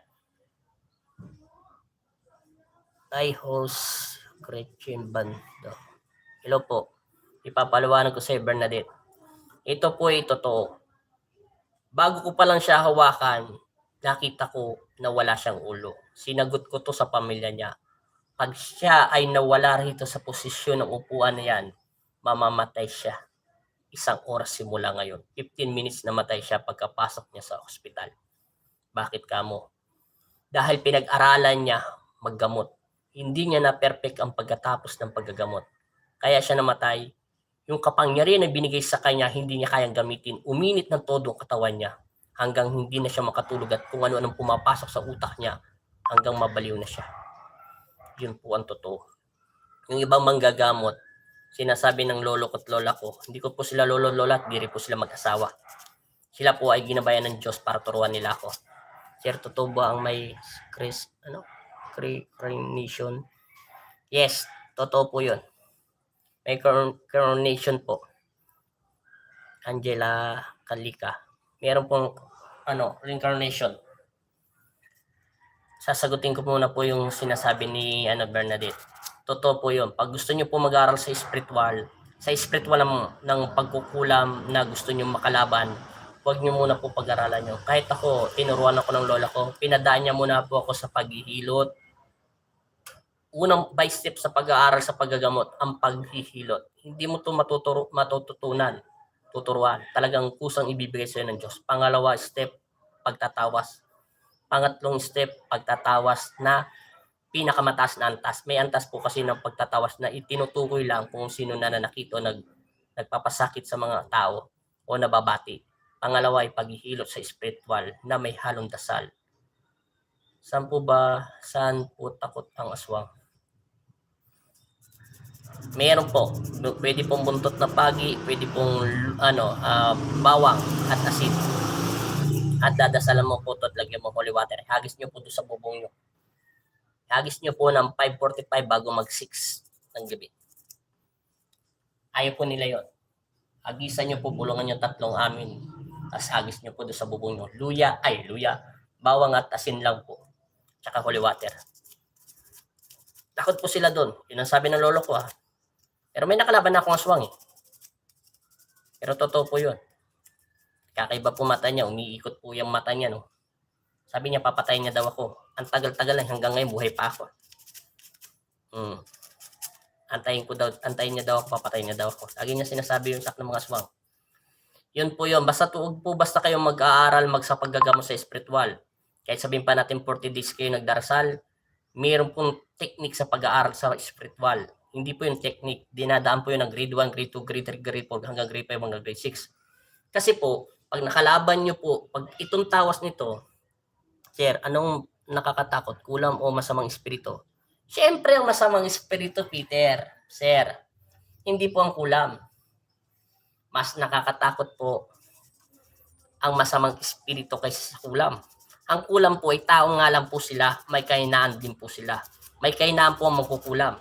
I host Gretchen Bando. Hello po. Ipapaliwanag ko sa Bernadette. Ito po ay totoo. Bago ko pa lang siya hawakan, nakita ko na wala siyang ulo. Sinagot ko to sa pamilya niya. Pag siya ay nawala rito sa posisyon ng upuan na yan, mamamatay siya. 1 oras simula ngayon. 15 minutes namatay siya pagkapasok niya sa ospital. Bakit kamo? Dahil pinag-aralan niya maggamot. Hindi niya na perfect ang pagkatapos ng paggagamot. Kaya siya namatay. Yung kapangyarihan na binigay sa kanya, hindi niya kayang gamitin. Uminit ng todo ang katawan niya hanggang hindi na siya makatulog at kung ano-anong pumapasok sa utak niya hanggang mabaliw na siya. Yun po ang totoo. Yung ibang manggagamot, sinasabi ng lolo ko at lola ko, hindi ko po sila lolo-lola at di rin po sila mag-asawa. Sila po ay ginabayan ng Diyos para turuan nila ako. Sir, totoo ba ang may coronation? Yes, totoo po yun. May coronation po. Angela Kalika. Meron pong reincarnation. Sasagutin ko muna po yung sinasabi ni Bernadette. Totoo po yun. Pag gusto nyo po mag-aral sa spiritual ng pagkukulam na gusto nyo makalaban, huwag nyo muna po pag-aralan nyo. Kahit ako, tinuruan ako ng lola ko, pinadaan niya muna po ako sa paghihilot. Unang by step sa pag-aaral sa paggagamot, ang paghihilot. Hindi mo ito tuturuan. Talagang kusang ibibigay sa iyo ng Diyos. Pangalawa step, pagtatawas. Pangatlong step, pagtatawas na pinakamataas na antas. May antas po kasi ng pagtatawas na itinutukoy lang kung sino na nanakit o nagpapasakit sa mga tao o nababati. Pangalawa ay paghihilot sa spiritual na may halong dasal. Saan po takot ang aswang? Meron po. Pwede pong buntot na pagi, pwede pong bawang at asin. At dadasalan mo po ito at lagyan mo holy water. Hagis nyo po ito sa bubong nyo. Hagis nyo po ng 5:45 bago mag-6 ng gabi. Ayaw po nila yon. Hagisan nyo po, bulungan nyo 3 amin. Tapos hagis nyo po ito sa bubong nyo. Luya, bawang at asin lang po. Tsaka holy water. Takot po sila doon. Yun ang sabi ng lolo ko Pero may nakalaban na akong aswang Pero totoo po yun. Kakaiba po mata niya, umiikot po yung mata niya Sabi niya papatayin niya daw ako. Ang tagal-tagal lang hanggang ngayon buhay pa ako. Antayin niya daw ako, papatayin niya daw ako. Lagi niya sinasabi yung sak ng mga aswang. Yun po yun. Basta kayong mag-aaral, paggagamot sa spiritual. Kahit sabihin pa natin 40 days kayo nagdarasal, mayroon pong technique sa pag-aaral sa spiritual. Hindi po yung technique. Dinadaan po yun ng grade 1, grade 2, grade 3, grade 4, hanggang grade 5, hanggang grade 6. Kasi po, pag nakalaban nyo po, pag itong tawas nito, sir, anong nakakatakot? Kulam o masamang espiritu? Siyempre, ang masamang espiritu, Peter. Sir, hindi po ang kulam. Mas nakakatakot po ang masamang espiritu kaysa sa kulam. Ang kulam po ay tao nga lang po sila, may kahinaan din po sila. May kahinaan po ang magkukulam.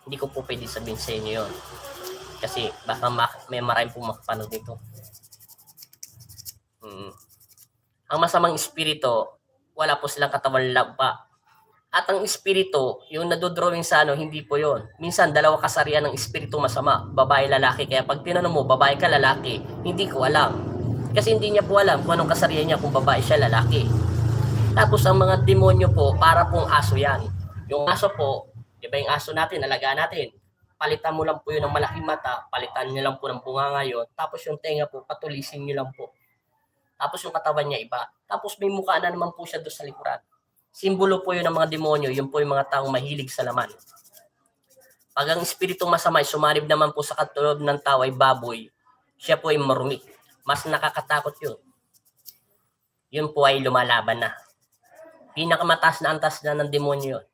Hindi ko po pwede sabihin sa inyo yun. Kasi baka may maraming po makapanood dito. Ang masamang espiritu, wala po silang katawan pa. At ang espiritu, yung nadodrawing sa hindi po yon. Minsan, 2 kasarian ng espiritu masama, babae, lalaki. Kaya pag tinanong mo, babae ka, lalaki, hindi ko alam. Kasi hindi niya po alam kung anong kasarian niya, kung babae siya, lalaki. Tapos ang mga demonyo po, para pong aso yan. Yung aso po, di ba yung aso natin, alagaan natin, palitan mo lang po yun ng malaking mata, palitan niyo lang po ng bunganga yun, tapos yung tenga po, patulisin niyo lang po. Tapos yung katawan niya iba. Tapos may mukha na naman po siya doon sa likuran. Simbolo po yun ng mga demonyo, yun po yung mga taong mahilig sa laman. Pag ang espiritong masama ay sumanib naman po sa katulog ng tao ay baboy, siya po ay marumi. Mas nakakatakot yun. Yun po ay lumalaban na. Pinakamataas na antas na ng demonyo yun.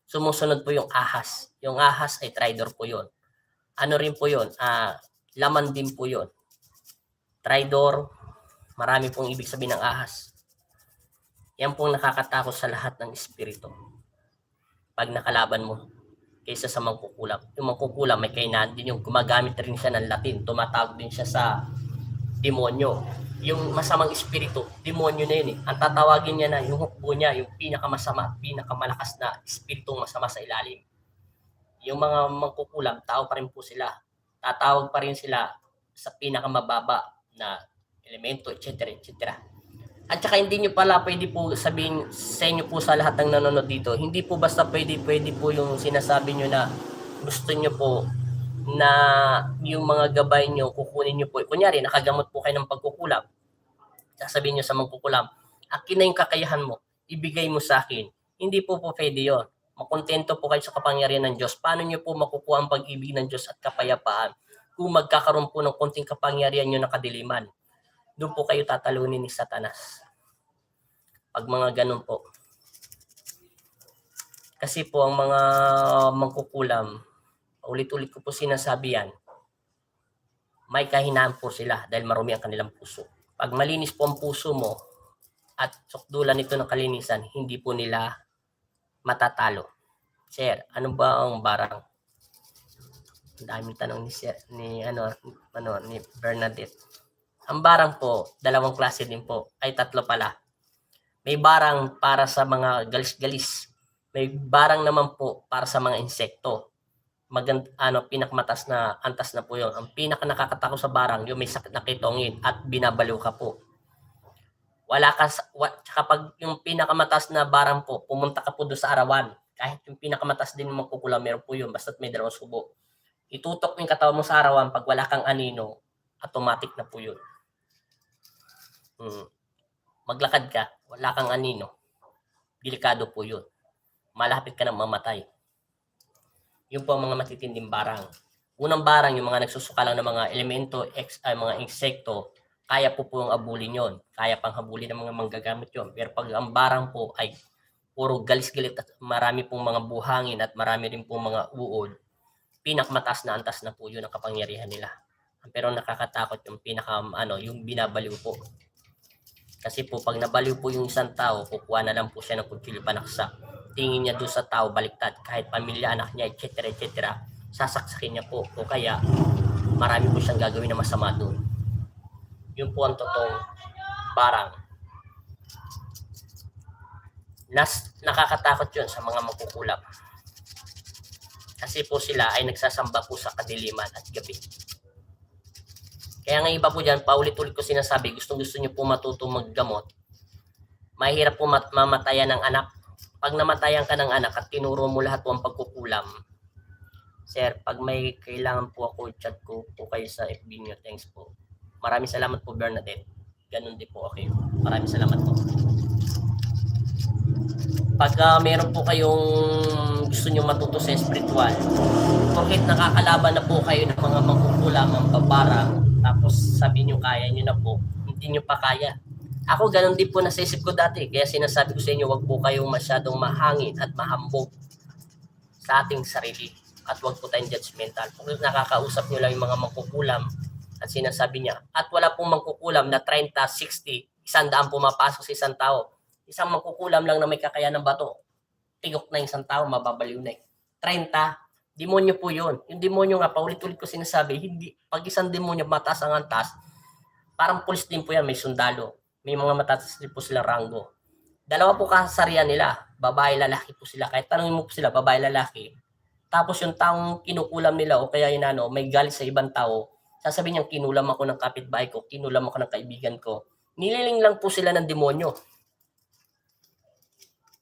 Sumusunod po yung ahas. Yung ahas ay traitor po yun. Ano rin po yun? Laman din po yun. Traitor, marami pong ibig sabihin ng ahas. Yan pong nakakatakot sa lahat ng espiritu. Pag nakalaban mo, kaysa sa mangkukulam. Yung mangkukulam may kainan din yung gumagamit rin siya ng Latin. Tumatawag din siya sa demonyo. Yung masamang espiritu, demonyo na yun eh. Ang tatawagin niya na, yung hukbo niya, yung pinakamasama, pinakamalakas na espiritong masama sa ilalim. Yung mga mangkukulam, tao pa rin po sila. Tatawag pa rin sila sa pinakamababa na elemento, etc. etc. At saka hindi nyo pala pwede po sabihin sa inyo po sa lahat ng nanonood dito, hindi po basta pwede po yung sinasabi nyo na gusto nyo po na yung mga gabay nyo, kukunin nyo po. Kunyari, nakagamot po kayo ng pagkukulam. Sasabihin nyo sa mangkukulam, akin na yung kakayahan mo, ibigay mo sa akin. Hindi po pwede yun. Makontento po kayo sa kapangyarihan ng Diyos. Paano nyo po makukuha ang pag-ibig ng Diyos at kapayapaan kung magkakaroon po ng konting kapangyarihan nyo na kadiliman? Doon po kayo tatalunin ni Satanas. Pag mga ganun po. Kasi po ang mga mangkukulam, ulit-ulit ko po sinasabi yan, may kahinaan po sila dahil marumi ang kanilang puso. Pag malinis po ang puso mo at sukdulan nito ng kalinisan, hindi po nila matatalo. Sir, ano ba ang barang? Ang daming tanong ni Bernadette. Ang barang po, dalawang klase din po. Ay, tatlo pala. May barang para sa mga galis-galis. May barang naman po para sa mga insekto. Pinakamatas na antas na po yun. Ang pinaka nakakatakot sa barang, yung may sakit na kitongin at binabaliw ka po. Kapag yung pinakamatas na barang po, pumunta ka po doon sa arawan. Kahit yung pinakamatas din magkukulam, meron po yun. Basta't may dalawang subo. Itutok mo yung katawan mo sa arawan, pag wala kang anino, automatic na po yun. Maglakad ka, wala kang anino, delikado po yun. Malapit ka nang mamatay. Yun po ang mga matitinding barang. Unang barang, yung mga nagsusuka lang ng mga elemento, mga insekto, kaya po yung abulin yun. Kaya pang habulin ng mga manggagamit yun. Pero pag ang barang po ay puro galis-galit at marami pong mga buhangin at marami rin pong mga uod, pinakamataas na antas na po yun ang kapangyarihan nila. Pero nakakatakot yung yung binabaliw po. Kasi po pag nabaliw po yung isang tao, kukuha na lang po siya ng kutsilyo panaksa. Tingin niya doon sa tao baliktad, kahit pamilya, anak niya, etc. etc. Sasaksakin niya po. O kaya marami po siyang gagawin na masama doon. Yun po ang totoong barang. Nakakatakot yun sa mga mangkukulam. Kasi po sila ay nagsasamba po sa kadiliman at gabi. Kaya nga iba po dyan, paulit-ulit ko sinasabi, gustong-gusto nyo po matutong maggamot. Mahirap po mamatayan ng anak. Pag namatayan ka ng anak at tinuro mo lahat po ang pagkukulam, sir, pag may kailangan po ako, chat ko po kayo sa FB nyo. Thanks po. Maraming salamat po, Bernadette. Ganun din po okay. Maraming salamat po. Pag meron po kayong gusto nyo matuto sa spiritual, porket nakakalaban na po kayo ng mga mangkukulam, ang babarang, tapos sabi nyo kaya nyo na po, hindi nyo pa kaya. Ako ganun din po nasa isip ko dati, kaya sinasabi ko sa inyo, wag po kayong masyadong mahangin at mahambog sa ating sarili at wag po tayong judgmental. Kung nakakausap nyo lang yung mga mangkukulam at sinasabi niya, at wala pong mangkukulam na 30, 60, 100 pumapasok sa isang tao. Isang mangkukulam lang na may kakayahan ng bato, tigok na isang tao, mababaliw na 30, demonyo po yun. Yung demonyo nga, paulit-ulit ko sinasabi, hindi, pag isang demonyo mataas ang antas, parang pulis din po yan, may sundalo. May mga mataas din po silang ranggo. Dalawa po kasarian nila, babae, lalaki po sila. Kahit tanongin mo po sila, babae, lalaki. Tapos yung taong kinukulam nila o kaya may galit sa ibang tao, Sasabihin niya, kinulam ako ng kapitbahay ko, kinulam ako ng kaibigan ko. Nililing lang po sila ng demonyo.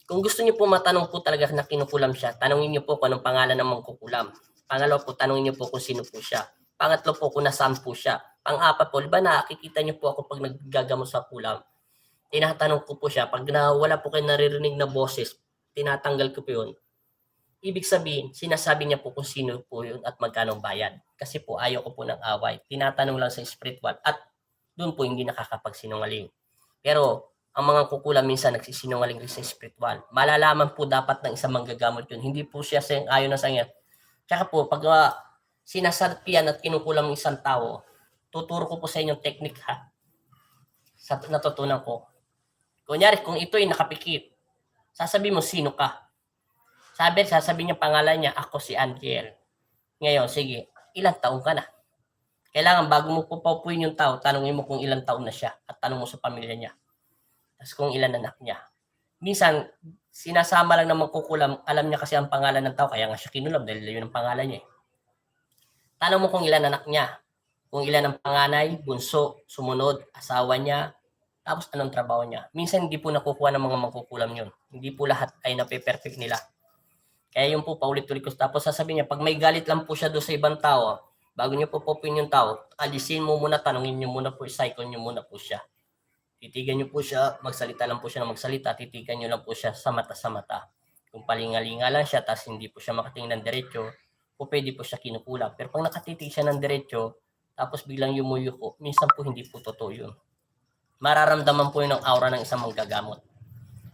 Kung gusto niyo po matanong po talaga na kinukulam siya, tanungin niyo po kung anong pangalan ng mangkukulam. Pangalawa po, tanungin niyo po kung sino po siya. Pangatlo po, kung nasaan po siya. Pang-apat po, ba nakikita niyo po ako pag naggagamot sa kulam. Tinatanong ko po siya, pag wala po kayo naririnig na boses, tinatanggal ko po yun. Ibig sabihin, sinasabi niya po kung sino po yun at magkano bayad. Kasi po ayaw ko po ng away. Tinatanong lang sa spiritual at doon po hindi nakakapagsinungaling. Pero ang mga kukulam minsan nagsisinungaling rin sa spiritual. Malalaman po dapat ng isang manggagamot yun. Hindi po siya ayon na sa inyo. Tsaka po, pag sinasalpian at kinukulam ng isang tao, tuturo ko po sa inyong technique ha. Sa natutunan ko. Kunyari, kung ito ay nakapikit, sasabihin mo sino ka. Sasabihin niya pangalan niya, ako si Angel. Ngayon, sige, ilang taon ka na? Kailangan bago mo pupupuin yung tao, tanungin mo kung ilang taon na siya at tanong mo sa pamilya niya. Tapos kung ilan anak niya. Minsan, sinasama lang ng mangkukulam, alam niya kasi ang pangalan ng tao, kaya nga siya kinulam dahil yun ang pangalan niya. Tanong mo kung ilan anak niya, kung ilan ang panganay, bunso, sumunod, asawa niya, tapos anong trabaho niya. Minsan hindi po nakukuha ng mga mangkukulam yun. Hindi po lahat ay nape-perfect nila. Kaya yun po paulit-ulit ko. Tapos sasabihin niya, pag may galit lang po siya doon sa ibang tao, bago niyo po popin yung tao, alisin mo muna, tanungin niyo muna po, cycle niyo muna po siya. Titigan niyo po siya, magsalita lang po siya na magsalita, titigan niyo lang po siya sa mata. Kung palingalinga lang siya, tapos hindi po siya makatingin ng diretso, po pwede po siya kinukulam. Pero pag nakatitig siya ng diretso, tapos biglang yumuyuko, minsan po hindi po totoo yun. Mararamdaman po yun ang aura ng isang manggagamot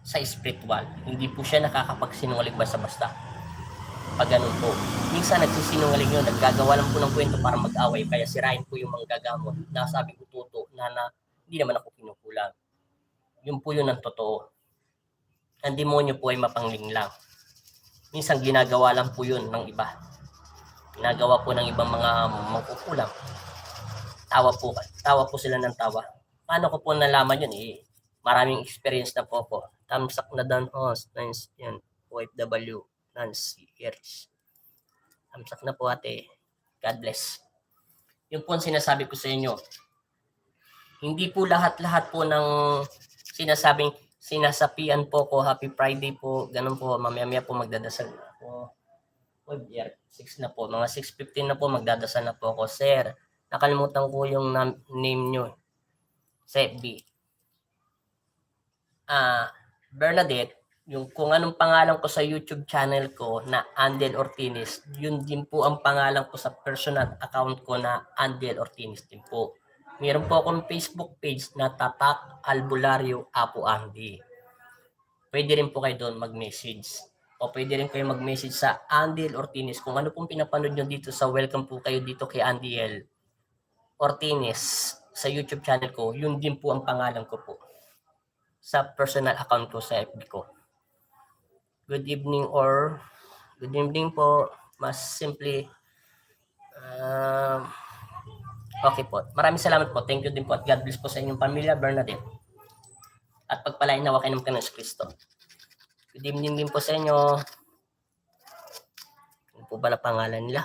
sa spiritual. Hindi po siya nakakapagsinungaling basta-basta. Pag ganun po. Minsan nagsisinungaling yun, naggagawa lang po ng kwento para mag-away, kaya sirain po yung manggagamot. Nasabi ko tuto na hindi naman ako kinukulang. Yun po yun ang totoo. Ang demonyo po ay mapangling lang. Minsan ginagawa lang po yun ng iba. Ginagawa po ng ibang mga mangkukulang. Tawa po sila ng tawa. Paano ko po nalaman yun eh? Maraming experience na po ako. Tamsak na dan yan, OFW, Nancy years. Tamsak na po ate. God bless. Yun po ang sinasabi ko sa inyo. Hindi po lahat-lahat po ng sinasapian po ko, Happy Friday po, ganun po, mamaya po magdadasal ako. 6 na po, mga 6:15 na po, magdadasal na po ako. Sir, nakalimutan ko yung name nyo. Sebi. Bernadette, yung kung anong pangalan ko sa YouTube channel ko na Andel Ortinis, yun din po ang pangalan ko sa personal account ko na Andel Ortinis din po. Meron po akong Facebook page na Tatak Albulario Apo Andy. Pwede rin po kayo doon mag-message. O pwede rin kayo mag-message sa Andel Ortinis. Kung ano pong pinapanood nyo dito sa welcome po kayo dito kay Andel Ortinis sa YouTube channel ko, yun din po ang pangalan ko po sa personal account ko sa FB ko. Good evening po, mas simply. Okay po. Maraming salamat po. Thank you din po at God bless po sa inyong pamilya, Bernadette. At pagpalain nawa kayo ng Panginoon Kristo. Good evening din po sa inyo. Ano po ba na pangalan nila?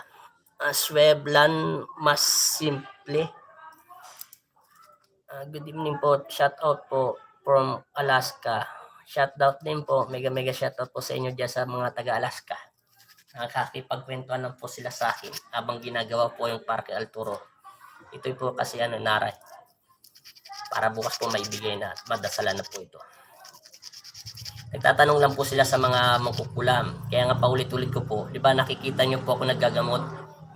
Sweblan mas simple. Good evening po. Shout out po from Alaska. Shout out din po. Mega shout out po sa inyo dyan sa mga taga-Alaska. Nakakipagkwentuhan lang po sila sa akin habang ginagawa po yung Parque Alturo. Ito po kasi naray. Para bukas po maibigay na madasalan na po ito. Nagtatanong lang po sila sa mga mangkukulam. Kaya nga paulit-ulit ko po. Di ba nakikita nyo po ako naggagamot?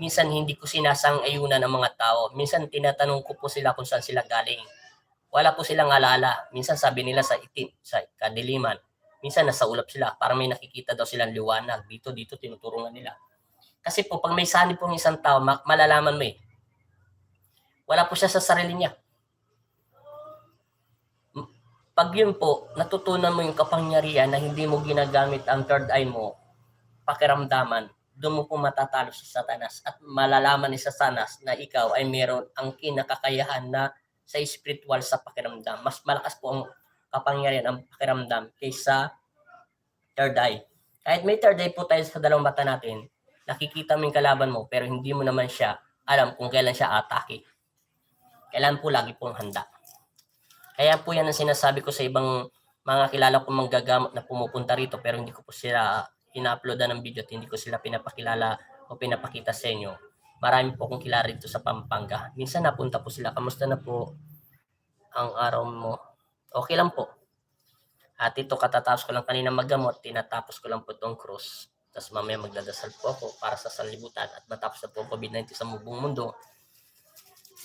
Minsan hindi ko sinasang-ayunan ng mga tao. Minsan tinatanong ko po sila kung saan sila galing. Wala po silang alala. Minsan sabi nila sa itim, sa kadiliman. Minsan nasa ulap sila. Parang may nakikita daw silang liwanag. Dito, tinuturungan nila. Kasi po, pag may sanib pong isang tao, malalaman mo eh. Wala po siya sa sarili niya. Pag yun po, natutunan mo yung kapangyarihan na hindi mo ginagamit ang third eye mo, pakiramdaman, doon mo po matatalo si Satanas at malalaman ni Satanas na ikaw ay meron ang kinakakayahan na sa spiritual sa pakiramdam. Mas malakas po ang kapangyarihan ang pakiramdam kaysa third eye. Kahit may third eye po tayo sa dalawang mata natin, nakikita mo yung kalaban mo pero hindi mo naman siya alam kung kailan siya atake. Kailan po lagi pong handa. Kaya po yan ang sinasabi ko sa ibang mga kilala kong manggagamot na pumupunta rito pero hindi ko po sila ina-uploadan ng video at hindi ko sila pinapakilala o pinapakita sa inyo. Marami po akong kilala rito sa Pampanga. Minsan napunta po sila, kamusta na po ang araw mo? Okay lang po. At ito, katatapos ko lang kanina maggamot, tinatapos ko lang po itong cruise. Tapos mamaya magdadasal po ako para sa sanlibutan at matapos na po COVID-19 sa buong mundo.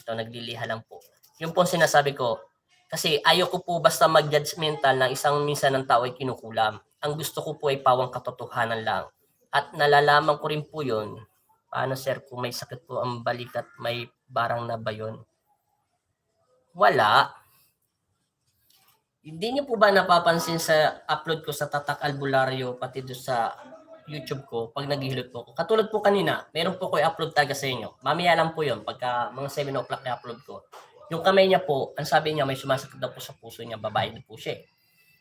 Ito, nagliliha lang po. Yung po sinasabi ko, kasi ayoko po basta mag-judgmental ng isang minsan ng tao ay kinukulam. Ang gusto ko po ay pawang katotohanan lang. At nalalaman ko rin po yun, paano sir, kung may sakit po ang balikat, may barang na ba yun? Wala. Hindi niyo po ba napapansin sa upload ko sa Tatak Albularyo, pati doon sa YouTube ko, pag naghihilot po ako. Katulad po kanina, meron po ko i-upload talaga sa inyo. Mamaya lang po yun, pagka mga 7 o'clock i-upload ko. Yung kamay niya po, ang sabi niya may sumasakit daw po sa puso niya, babae na po siya.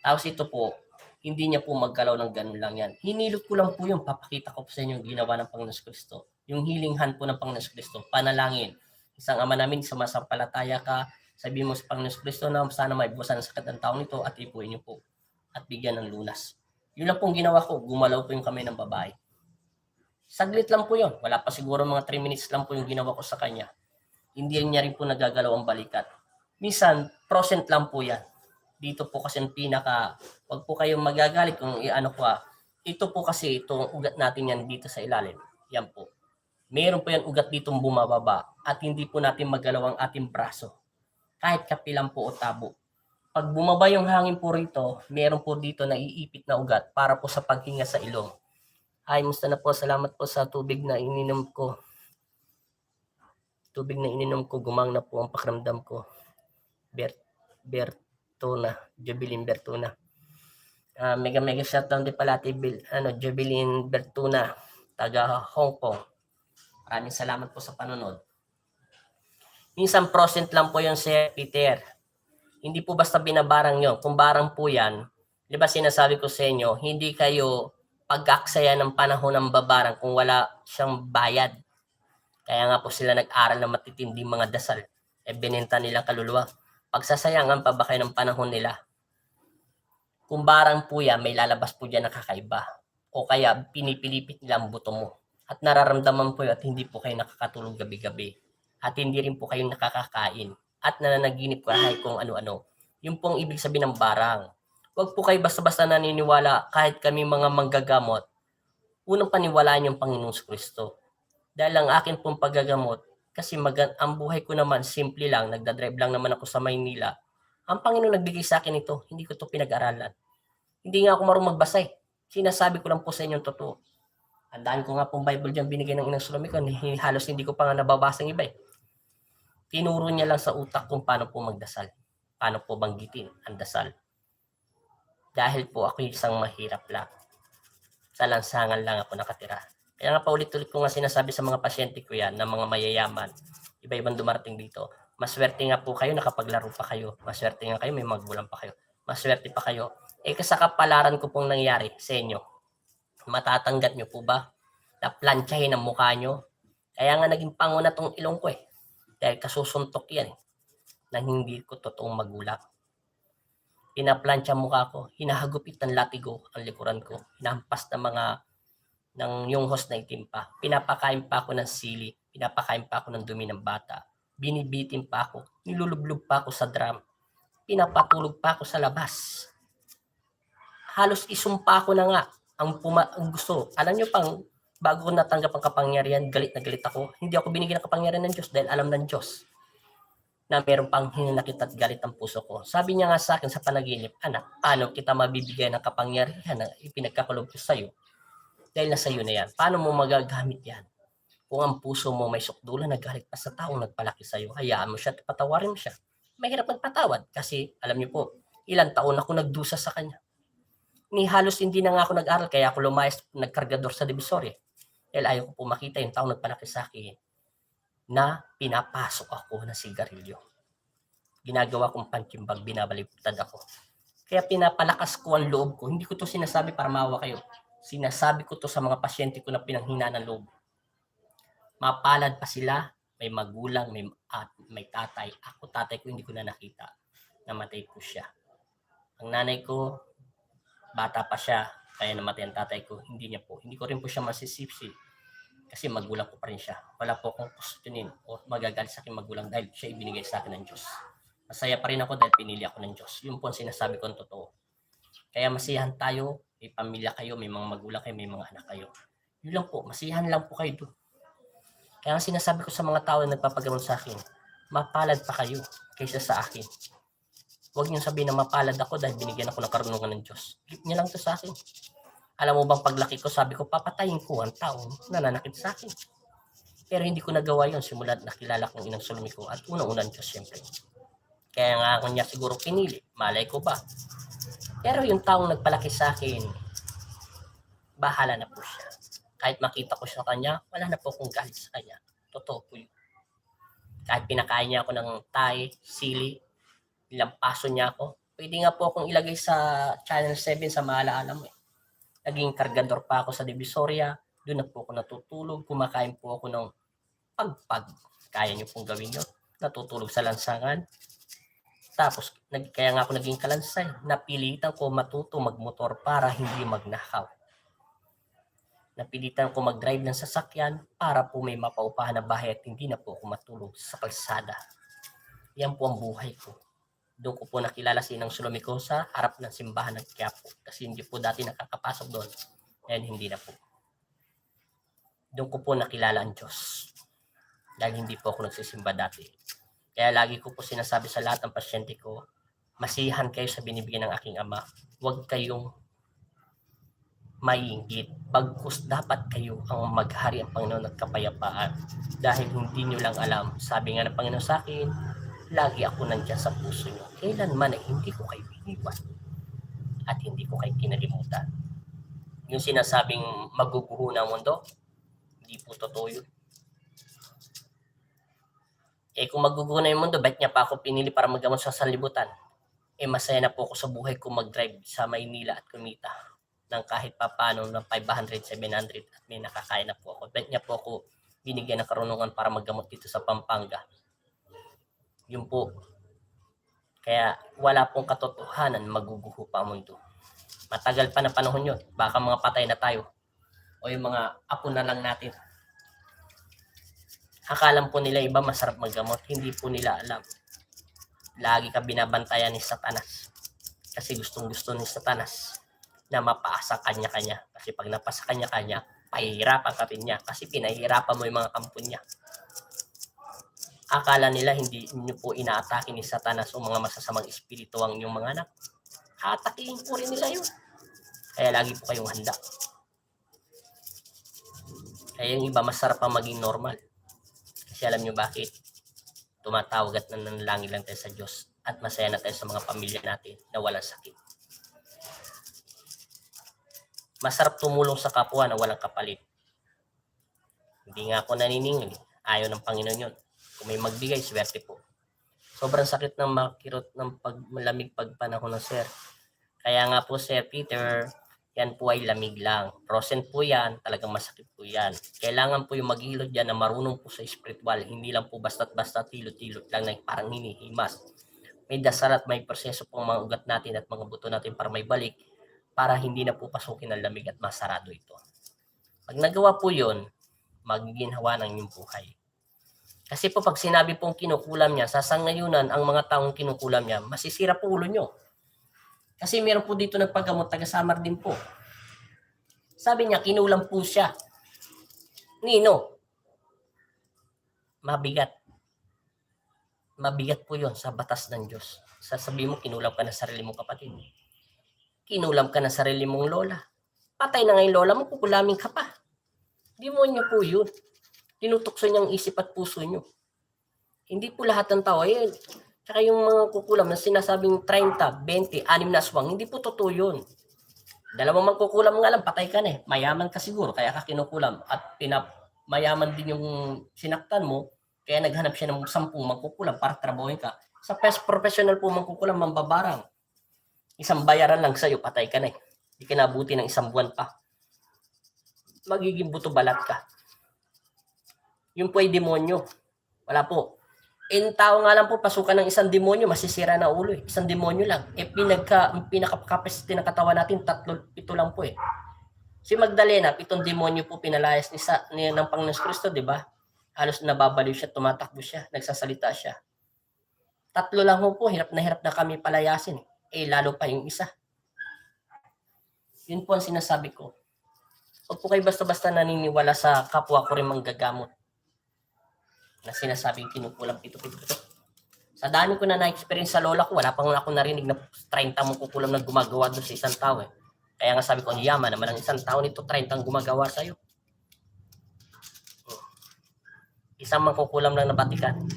Tapos ito po, hindi niya po maggalaw ng ganun lang yan. Hinilot ko lang po yun, papakita ko po sa inyo yung ginawa ng Panginoon Kristo. Yung healing hand po ng Panginoon Kristo, panalangin. Isang ama namin, sumasampalataya ka, sabihin mo sa Panginoon Kristo na sana maibusan ang sakit ng taong ito at ipuin niyo po at bigyan ng lunas. Yun lang pong ginawa ko, gumalaw po yung kamay ng babae. Saglit lang po yun, wala pa siguro mga 3 minutes lang po yung ginawa ko sa kanya. Hindi niya rin po nagagalaw ang balikat. Minsan, % lang po yan. Dito po kasi ang pinaka, wag po kayong magagalit kung iano ko ito po kasi itong ugat natin yan dito sa ilalim. Yan po. Meron po yan ugat ditong bumababa at hindi po natin magalaw ang ating braso. Kahit kapilang po o tabo. Pag bumaba yung hangin po rito, meron po dito na iipit na ugat para po sa paghinga sa ilong. Ay, musta na po. Salamat po sa tubig na ininom ko. Tubig na ininom ko, gumang na po ang pakiramdam ko. Bertona, Jubilin Bertona. Mega shutdown din pala, Jubilin Bertona, taga Hong Kong. Maraming salamat po sa panonood. Minsan % lang po yung Sir Peter. Hindi po basta binabarang nyo. Kung barang po yan, di ba sinasabi ko sa inyo, hindi kayo pag-aksaya ng panahon ng babarang kung wala siyang bayad. Kaya nga po sila nag-aral ng matitinding mga dasal. Binenta nila kaluluwa. Pagsasayangan pa ba kayo ng panahon nila? Kung barang po yan, may lalabas po dyan na kakaiba. O kaya pinipilipit nila ang buto mo. At nararamdaman po yun at hindi po kayo nakakatulog gabi-gabi. At hindi rin po kayong nakakakain. At nananaginip kahit kung ano-ano. Yung pong ibig sabihin ng barang. Huwag po kayo basta-basta naniniwala kahit kami mga manggagamot. Unang paniwalaan yung Panginoong Kristo. Dahil ang akin pong paggagamot, kasi ang buhay ko naman, simple lang, nagdadrive lang naman ako sa Maynila. Ang Panginoon nagbigay sa akin ito, hindi ko ito pinag-aralan. Hindi nga ako marunong magbasa eh. Sinasabi ko lang po sa inyo totoo. Ang dami ko nga pong Bible dyan binigay ng Inang Salome ko, halos hindi ko pa nga nababasa ng iba eh. Tinuro niya lang sa utak kung paano po magdasal. Paano po banggitin ang dasal. Dahil po ako isang mahirap lang. Sa lansangan lang ako nakatira. Kaya nga paulit-ulit ko nga sinasabi sa mga pasyente ko yan, na mga mayayaman, iba-ibang dumarating dito. Maswerte nga po kayo, nakapaglaro pa kayo. Maswerte nga kayo, may magulang pa kayo. Maswerte pa kayo. Kasakapalaran ko pong nangyari sa inyo. Matatanggap nyo po ba? Naplantsahin ang mukha nyo. Kaya nga naging pango na tong ilong ko eh. Dahil kasusuntok yan eh. Nang hindi ko totoong magulang. Pinaplantsa mukha ko. Hinahagupit ng latigo ang likuran ko. Hinampas ng yung host na itim pa. Pinapakain pa ako ng sili. Pinapakain pa ako ng dumi ng bata. Binibitin pa ako. Nilulublog pa ako sa drum. Pinapatulog pa ako sa labas. Halos isumpa ko na nga ang gusto. Alam nyo pang bago ko natanggap ang kapangyarihan, galit na galit ako. Hindi ako binigyan ng kapangyarihan ng Diyos dahil alam ng Diyos na meron pang hinanakit at galit ang puso ko. Sabi niya nga sa akin sa panaginip, anak, paano kita mabibigyan ng kapangyarihan na ipinagkakaloob ko sa iyo? Dahil nasa iyo na yan. Paano mo magagamit yan? Kung ang puso mo may sukdulan na galit pa sa taong nagpalaki sa iyo, hayaan mo siya at patawarin mo siya. Mahirap magpatawad kasi alam niyo po, ilang taon ako nagdusa sa kanya. Ni halos hindi na nga ako nag-aral kaya ako lumayas nagkargador sa Divisoria. Dahil ayaw ko po makita yung taong nagpalaki sa akin na pinapasok ako ng sigarilyo. Ginagawa kong pantimbag, binabalibtad ako. Kaya pinapalakas ko ang loob ko. Hindi ko to sinasabi para maawa kayo. Sinasabi ko to sa mga pasyente ko na pinanghina ng loob. Mapalad pa sila, may magulang, may tatay. Ako, tatay ko, hindi ko na nakita. Namatay po siya. Ang nanay ko, bata pa siya, kaya namatay ang tatay ko. Hindi ko rin po siya masisipsi. Kasi magulang ko pa rin siya. Wala po akong kustunin o magagalit sa aking magulang dahil siya ibinigay sa akin ng Diyos. Masaya pa rin ako dahil pinili ako ng Diyos. Yun po ang sinasabi ko ng totoo. Kaya masiyahan tayo, may pamilya kayo, may mga magulang kayo, may mga anak kayo. Yun lang po, masiyahan lang po kayo doon. Kaya ang sinasabi ko sa mga tao na nagpapagamot sa akin, mapalad pa kayo kaysa sa akin. Huwag niyo sabihin na mapalad ako dahil binigyan ako ng karunungan ng Diyos. Give niyo lang to sa akin. Alam mo bang paglaki ko, sabi ko, papatayin ko ang taong nananakit sa akin. Pero hindi ko nagawa yun simula nakilala kong inang sulmi ko at unang-unang Diyos siyempre. Kaya nga ako niya siguro pinili, malay ko ba. Pero yung taong nagpalaki sa akin, bahala na po siya. Kahit makita ko siya sa kanya, wala na po akong galit sa kanya. Totoo po yun. Kahit pinakain niya ako ng tay, sili, ilang paso niya ako, pwede nga po akong ilagay sa Channel 7 sa maalaala mo. Naging kargador pa ako sa Divisoria, doon na po ako natutulog, kumakain po ako ng pagpag. Kaya niyo pong gawin yun. Natutulog sa lansangan. Tapos, kaya nga ako naging kalansay. Napilitan ko matuto magmotor para hindi magnakaw. Napilitan ko mag-drive ng sasakyan para po may mapaupahan na bahay at hindi na po ako matulog sa kalsada. Yan po ang buhay ko. Doon ko po nakilala si Inang Sulmi ko sa harap ng simbahan ng Quiapo. Kasi hindi po dati nakakapasok doon. Ngayon hindi na po. Doon ko po nakilala ang Diyos. Dahil hindi po ako nagsisimba dati. Kaya lagi ko po sinasabi sa lahat ng pasyente ko, masiyahan kayo sa binibigyan ng aking Ama. Huwag kayong maiinggit. Bagkus dapat kayo ang maghari ang Panginoon at kapayapaan. Dahil hindi nyo lang alam. Sabi nga ng Panginoon sa akin, lagi ako nandiyan sa puso nyo. Kailanman ay hindi ko kayo iniwan. At hindi ko kayo kinalimutan. Yung sinasabing maguguho na mundo, hindi po totoo yun. Kung maguguho na yung mundo, ba't niya pa ako pinili para magamot sa sanlibutan? Masaya na po ako sa buhay ko mag-drive sa Maynila at kumita ng kahit papano ng 500, 700 at may nakakain na po ako. Ba't niya po ako binigyan ng karunungan para maggamot dito sa Pampanga? Yun po. Kaya wala pong katotohanan maguguho pa ang mundo. Matagal pa na panahon yun. Baka mga patay na tayo. O yung mga apo na lang natin. Akalam po nila iba masarap maggamot. Hindi po nila alam. Lagi ka binabantayan ni Satanas. Kasi gustong-gusto ni Satanas na mapaasa kanya-kanya. Kasi pag napasa kanya-kanya, pahihirapan ka rin niya. Kasi pinahihirapan mo yung mga kampo niya. Akala nila hindi niyo po inaatake ni Satanas o mga masasamang espiritu ang inyong mga anak. Atakihin po rin nila yun. Kaya lagi po kayong handa. Kaya yung iba masarap pa maging normal. Kasi alam nyo bakit? Tumatawag at nananalangin lang tayo sa Diyos at masaya na tayo sa mga pamilya natin na walang sakit. Masarap tumulong sa kapwa na walang kapalit. Hindi nga ako naniningil. Ayaw ng Panginoon yun. Kung may magbigay, swerte po. Sobrang sakit ng makirot ng malamig pagpanahon ng sir. Kaya nga po, Sir Peter, yan po ay lamig lang. Frozen po yan, talagang masakit po yan. Kailangan po yung maghilot dyan na marunong po sa spiritual. Hindi lang po basta't-basta tilot-tilot lang na parang hinihimas. May dasal at may proseso pong mga ugat natin at mga buto natin para may balik para hindi na po pasukin ng lamig at masarado ito. Pag nagawa po yun, magiginhawa ng inyong buhay. Kasi po pag sinabi pong kinukulam niya, sasangayunan ang mga taong kinukulam niya, masisira po ulo nyo. Kasi meron po dito nagpagamot, taga-Samar din po. Sabi niya, kinulam po siya. Nino? Mabigat. Mabigat po yon sa batas ng Diyos. Sasabihin mo, kinulam ka na sarili mong kapatid. Kinulam ka na sarili mong lola. Patay na ngayon lola mo, kukulamin ka pa. Demonyo po yun. Tinutukso niyang isip at puso niyo. Hindi po lahat ng tao, tsaka yung mga kukulam na sinasabing 30, 20, 6 na aswang, hindi po totoo yun. Dalawang magkukulam nga lang, patay ka na eh. Mayaman ka siguro, kaya ka kinukulam. At mayaman din yung sinaktan mo, kaya naghanap siya ng 10 magkukulam para trabahoin ka. Sa professional po magkukulam, mambabarang. Isang bayaran lang sa'yo, patay ka na eh. Hindi ka nabuti ng 1 buwan pa. Magiging buto balat ka. Yung po ay demonyo. Wala po. In tao nga lang po, pasukan ng isang demonyo, masisira na ulo eh. Isang demonyo lang. Pinaka-capacity ng katawan natin, 7 lang po eh. Si Magdalena, 7 demonyo po pinalayas ng Panginoon Kristo, di ba? Halos nababaliw siya, tumatakbo siya, nagsasalita siya. 3 lang po, hirap na kami palayasin. Lalo pa yung isa. Yun po ang sinasabi ko. Huwag po kayo basta-basta naniniwala sa kapwa ko rin manggagamot na sinasabing kinukulang pito-pito. Sa dami ko na-experience sa lola ko, wala pang ako narinig na 30 mong kukulam na gumagawa doon sa isang tao eh. Kaya nga sabi ko, ang yaman naman ang isang tao nito, 30 ang gumagawa sa'yo. Isang mangkukulam lang na batikan.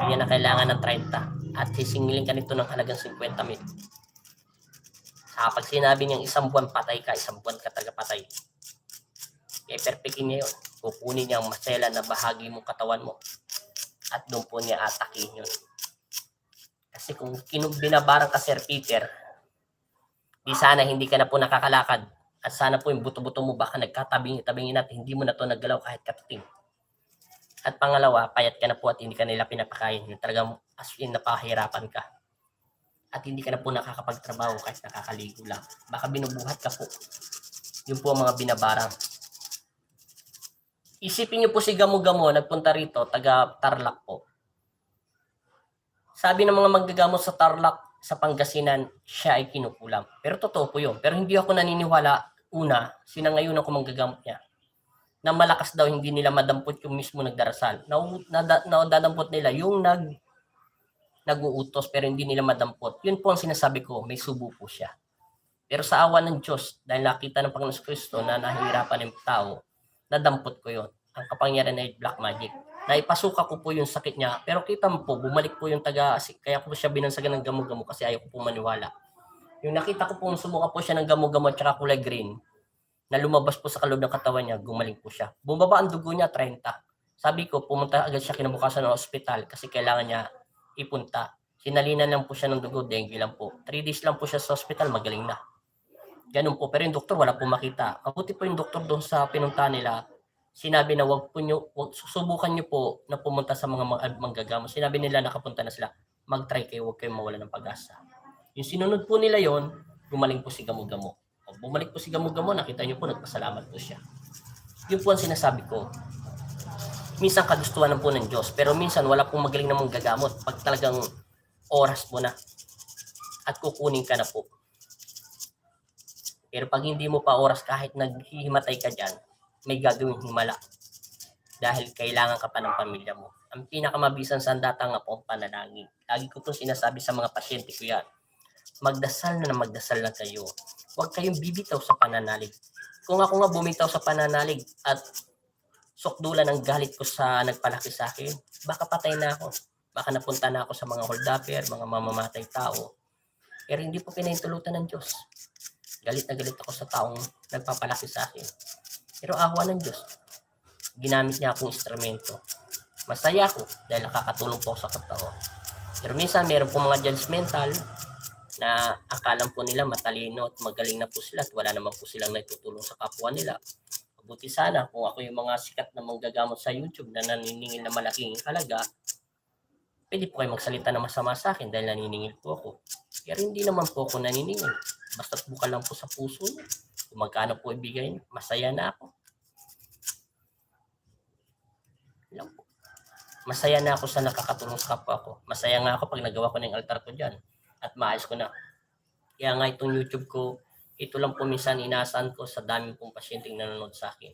Hindi na kailangan ng 30. At sisingilin ka nito ng halagang 50,000. Kapag sinabi niyang isang buwan patay ka, isang buwan ka tagapatay. Kaya perfectin niya yun. Kukunin niya ang masela na bahagi mong katawan mo. At doon po niya atakin yun. Kasi kung binabarang ka, Sir Peter, di sana hindi ka na po nakakalakad. At sana po yung buto-buto mo baka nagkatabing-tabingin at hindi mo na to naggalaw kahit katuting. At pangalawa, payat ka na po at hindi ka nila pinapakain. Yung talagang as in napahirapan ka. At hindi ka na po nakakapagtrabaho kahit nakakaligo lang. Baka binubuhat ka po. Yun po ang mga binabarang. Isipin niyo po si Gamo-Gamo, nagpunta rito, taga Tarlac po. Sabi ng mga manggagamot sa Tarlac, sa Pangasinan, siya ay kinukulam. Pero totoo po yun. Pero hindi ako naniniwala, una, sinangayon ako manggagamot niya. Na malakas daw, hindi nila madampot yung mismo nagdarasal. Nadadampot nila yung nag-uutos pero hindi nila madampot. Yun po ang sinasabi ko, may subo po siya. Pero sa awa ng Diyos, dahil nakita ng Panginoon Kristo na nahihirapan ng tao, nadampot ko yun. Ang kapangyarihan ay black magic. Naipasuka ko po yung sakit niya, pero kita mo po, bumalik po yung kaya ko siya binansagan ng Gamo-Gamo kasi ayaw ko po maniwala. Yung nakita ko po, sumuka po siya ng Gamo-Gamo at saka kulay green, na lumabas po sa kaloob ng katawan niya, gumaling po siya. Bumaba ang dugo niya, 30. Sabi ko, pumunta agad siya kinabukasan ng ospital kasi kailangan niya ipunta. Sinalinan lang po siya ng dugo, dengue lang po. 3 days lang po siya sa ospital, magaling na. Ganun po. Pero yung doktor, wala po makita. Mabuti po yung doktor doon sa pinuntahan nila. Sinabi na susubukan nyo po na pumunta sa mga manggagamot. Sinabi nila nakapunta na sila. Mag-try kayo, huwag kayong mawala ng pag-asa. Yung sinunod po nila yon, gumaling po si Gamo-Gamo. Bumalik po si Gamo-Gamo, nakita nyo po, nagpasalamat po siya. Yun po ang sinasabi ko. Minsan kagustuhan po ng Diyos, pero minsan wala pong magaling na manggagamot pag talagang oras mo na at kukunin ka na po. Pero pag hindi mo pa oras, kahit naghihimatay ka dyan, may gagawing himala. Dahil kailangan ka pa ng pamilya mo. Ang pinakamabisan sandata nga po ang panalangin. Lagi ko po sinasabi sa mga pasyente ko yan. Magdasal na kayo. Huwag kayong bibitaw sa pananalig. Kung ako nga bumitaw sa pananalig at sukdulan ang galit ko sa nagpalaki sa akin, baka patay na ako. Baka napunta na ako sa mga holdapper, mga mamamatay tao. Pero hindi po pinahintulutan ng Diyos. Galit na galit ako sa taong nagpapalaki sa akin. Pero awa ng Diyos, ginamit niya akong instrumento. Masaya ako dahil nakakatulong po ako sa katao. Pero minsan meron po mga judgmental na akalam po nila matalino at magaling na po sila at wala naman po silang naitutulong sa kapwa nila. Mabuti sana kung ako yung mga sikat na manggagamot sa YouTube na naniningil na malaking halaga, pwede po kayo magsalita na masama sa akin dahil naniningil po ako. Pero hindi naman po ako naniningil. Basta't buka lang po sa puso niyo. Kung magkano po ibigay niyo, masaya na ako. Lang po. Masaya na ako sa nakakatulong sa kapwa ko. Masaya nga ako pag nagawa ko ng altar ko dyan. At maayos ko na. Kaya nga itong YouTube ko, ito lang po minsan inaasahan ko sa daming pong pasyenteng nanonood sa akin.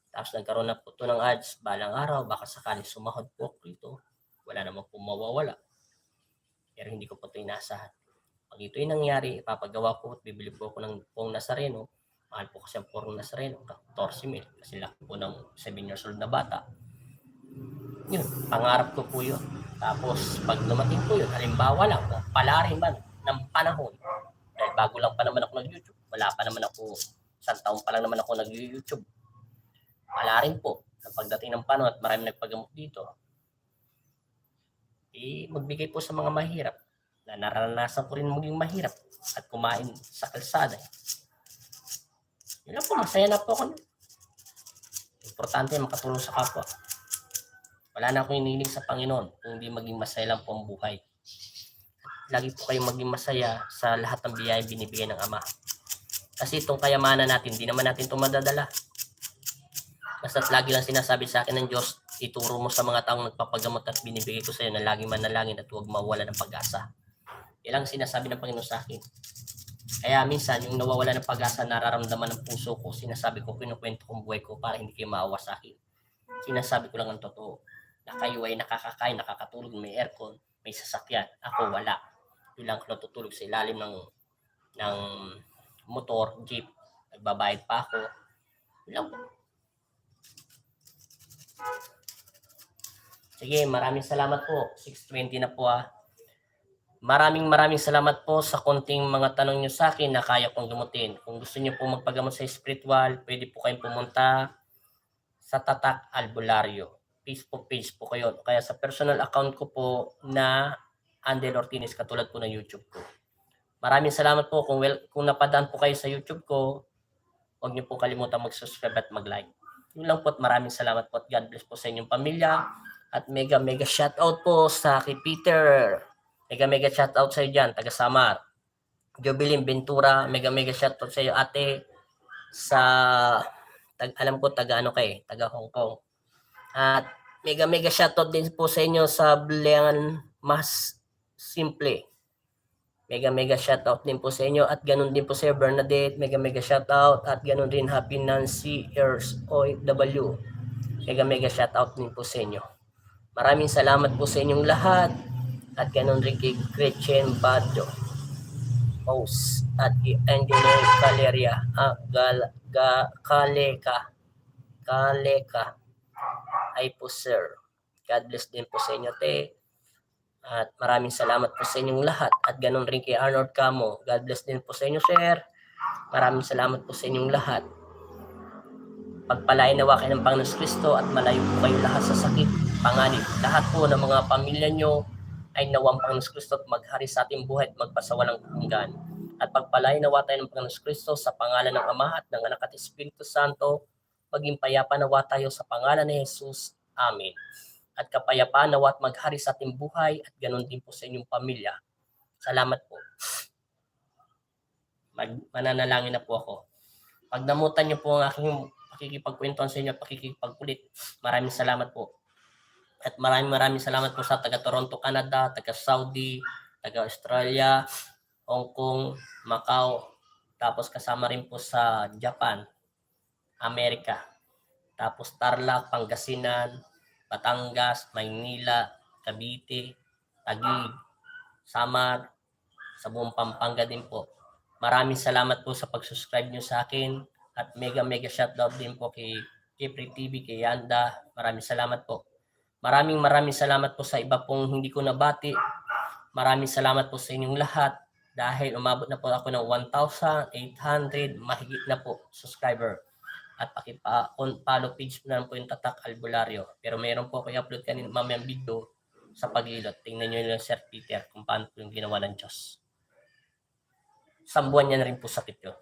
Tapos nagkaroon na po ito ng ads, balang araw, baka sakaling sumahod po ako dito. Wala naman po mawawala. Pero hindi ko po ito inaasahan. Pag ito yung nangyari, ipapagawa ko at bibili po ako ng pong Nazareno. Mahal po kasi ang pong Nazareno, 14,000. Kasi laki po ng 7 years old na bata. Yun, pangarap ko po yun. Tapos, pag lumating po yun, halimbawa lang, palarin man ng panahon. Dahil bago lang pa naman ako nag-YouTube. Wala pa naman ako, 1 taon pa lang naman ako nag-YouTube. Palarin po, sa pagdating ng panahon at marami nagpagamot dito, magbigay po sa mga mahirap. Na naranasan ko rin maging mahirap at kumain sa kalsada. Yun lang po, masaya na po ako. Importante makatulong sa kapwa. Wala na akong hinihiling sa Panginoon kung hindi maging masaya lang po ang buhay. Lagi po kayong maging masaya sa lahat ng biyaya binibigay ng Ama. Kasi itong kayamanan natin, hindi naman natin ito madadala. Basta't lagi lang sinasabi sa akin ng Diyos, ituro mo sa mga taong nagpapagamot at binibigay ko sa iyo na laging manalangin at huwag mawala ng pag-asa. Yan lang sinasabi ng Panginoon sa akin. Kaya minsan, yung nawawala ng pag-asa, nararamdaman ng puso ko, sinasabi ko, kinukwento kong buhay ko para hindi kayo maawa sa akin. Sinasabi ko lang ang totoo, na kayo ay nakakakain, nakakatulog, may aircon, may sasakyan. Ako wala. Yun lang ako natutulog sa ilalim ng motor, jeep. Nagbabayad pa ako. Yun lang po. Sige, maraming salamat po. 6:20 na po Maraming salamat po sa konting mga tanong nyo sa akin na kaya kong gumutin. Kung gusto nyo po magpagamot sa spiritual, pwede po kayong pumunta sa Tatak Albularyo. Facebook page po kayo. Kaya sa personal account ko po na Andel Ortiz, katulad po ng YouTube ko. Maraming salamat po. Kung napadaan po kayo sa YouTube ko, huwag nyo po kalimutan mag-subscribe at mag-like. Yun lang po at maraming salamat po at God bless po sa inyong pamilya. At mega shoutout po sa kay Peter. Mega shoutout sa iyo dyan, taga Samar. Jobilin Ventura, mega shoutout sa iyo ate. Alam ko taga taga Hong Kong. At mega shoutout din po sa inyo sa Blian Mas Simple. Mega shoutout din po sa inyo at ganun din po sa Bernadette, mega shoutout at ganun din Happy Nancy Ears OFW. Mega shoutout din po sa inyo. Maraming salamat po sa inyong lahat. At ganun rin kay Gretchen Bado, host, at kay Engineer Caleria, Kaleka. Ay po sir. God bless din po sa inyo, te. At maraming salamat po sa inyong lahat. At ganun rin kay Arnold Camo. God bless din po sa inyo, sir. Maraming salamat po sa inyong lahat. Pagpalain nawa kayo ng Panginoon Kristo at malayo po kayo lahat sa sakit, panganib. Lahat po ng mga pamilya nyo ay nawang Panginoon Kristo at maghari sa ating buhay at magpasawalang hanggan. At pagpalain nawa tayo ng Panginoon Kristo sa pangalan ng Ama at ng Anak at Espiritu Santo, maging payapa nawa tayo sa pangalan ni Jesus. Amen. At kapayapaan nawa at maghari sa ating buhay at ganoon din po sa inyong pamilya. Salamat po. Mananalangin na po ako. Pag namutan niyo po ang aking pakikipagkwentuhan sa inyo, pakikipagkulit, maraming salamat po. At maraming salamat po sa taga Toronto, Canada, taga Saudi, taga Australia, Hong Kong, Macau, tapos kasama rin po sa Japan, Amerika, tapos Tarlac, Pangasinan, Batangas, Maynila, Cavite, Taguig, Samar, sa buong Pampanga din po. Maraming salamat po sa pag-subscribe nyo sa akin at mega shoutout din po kay Jeffrey TV, kay Yanda. Maraming salamat po. Maraming salamat po sa iba pong hindi ko nabati. Maraming salamat po sa inyong lahat dahil umabot na po ako ng 1,800 mahigit na po subscriber. At paki-follow page na lang po yung Tatak Albularyo. Pero meron po ako i-upload kanina mamayang video sa paglilot. Tingnan nyo yung Sir Peter kung paano po yung ginawa ng Diyos. Sambuan niya na rin po sakit yun.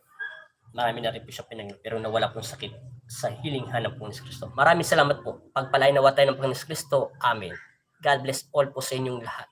Marami na rin po siya pinangil, pero nawala pong sakit sa hiling hanap po ni Kristo. Maraming salamat po. Pagpalain nawa tayo ng Panginoon Kristo. Amen. God bless all po sa inyong lahat.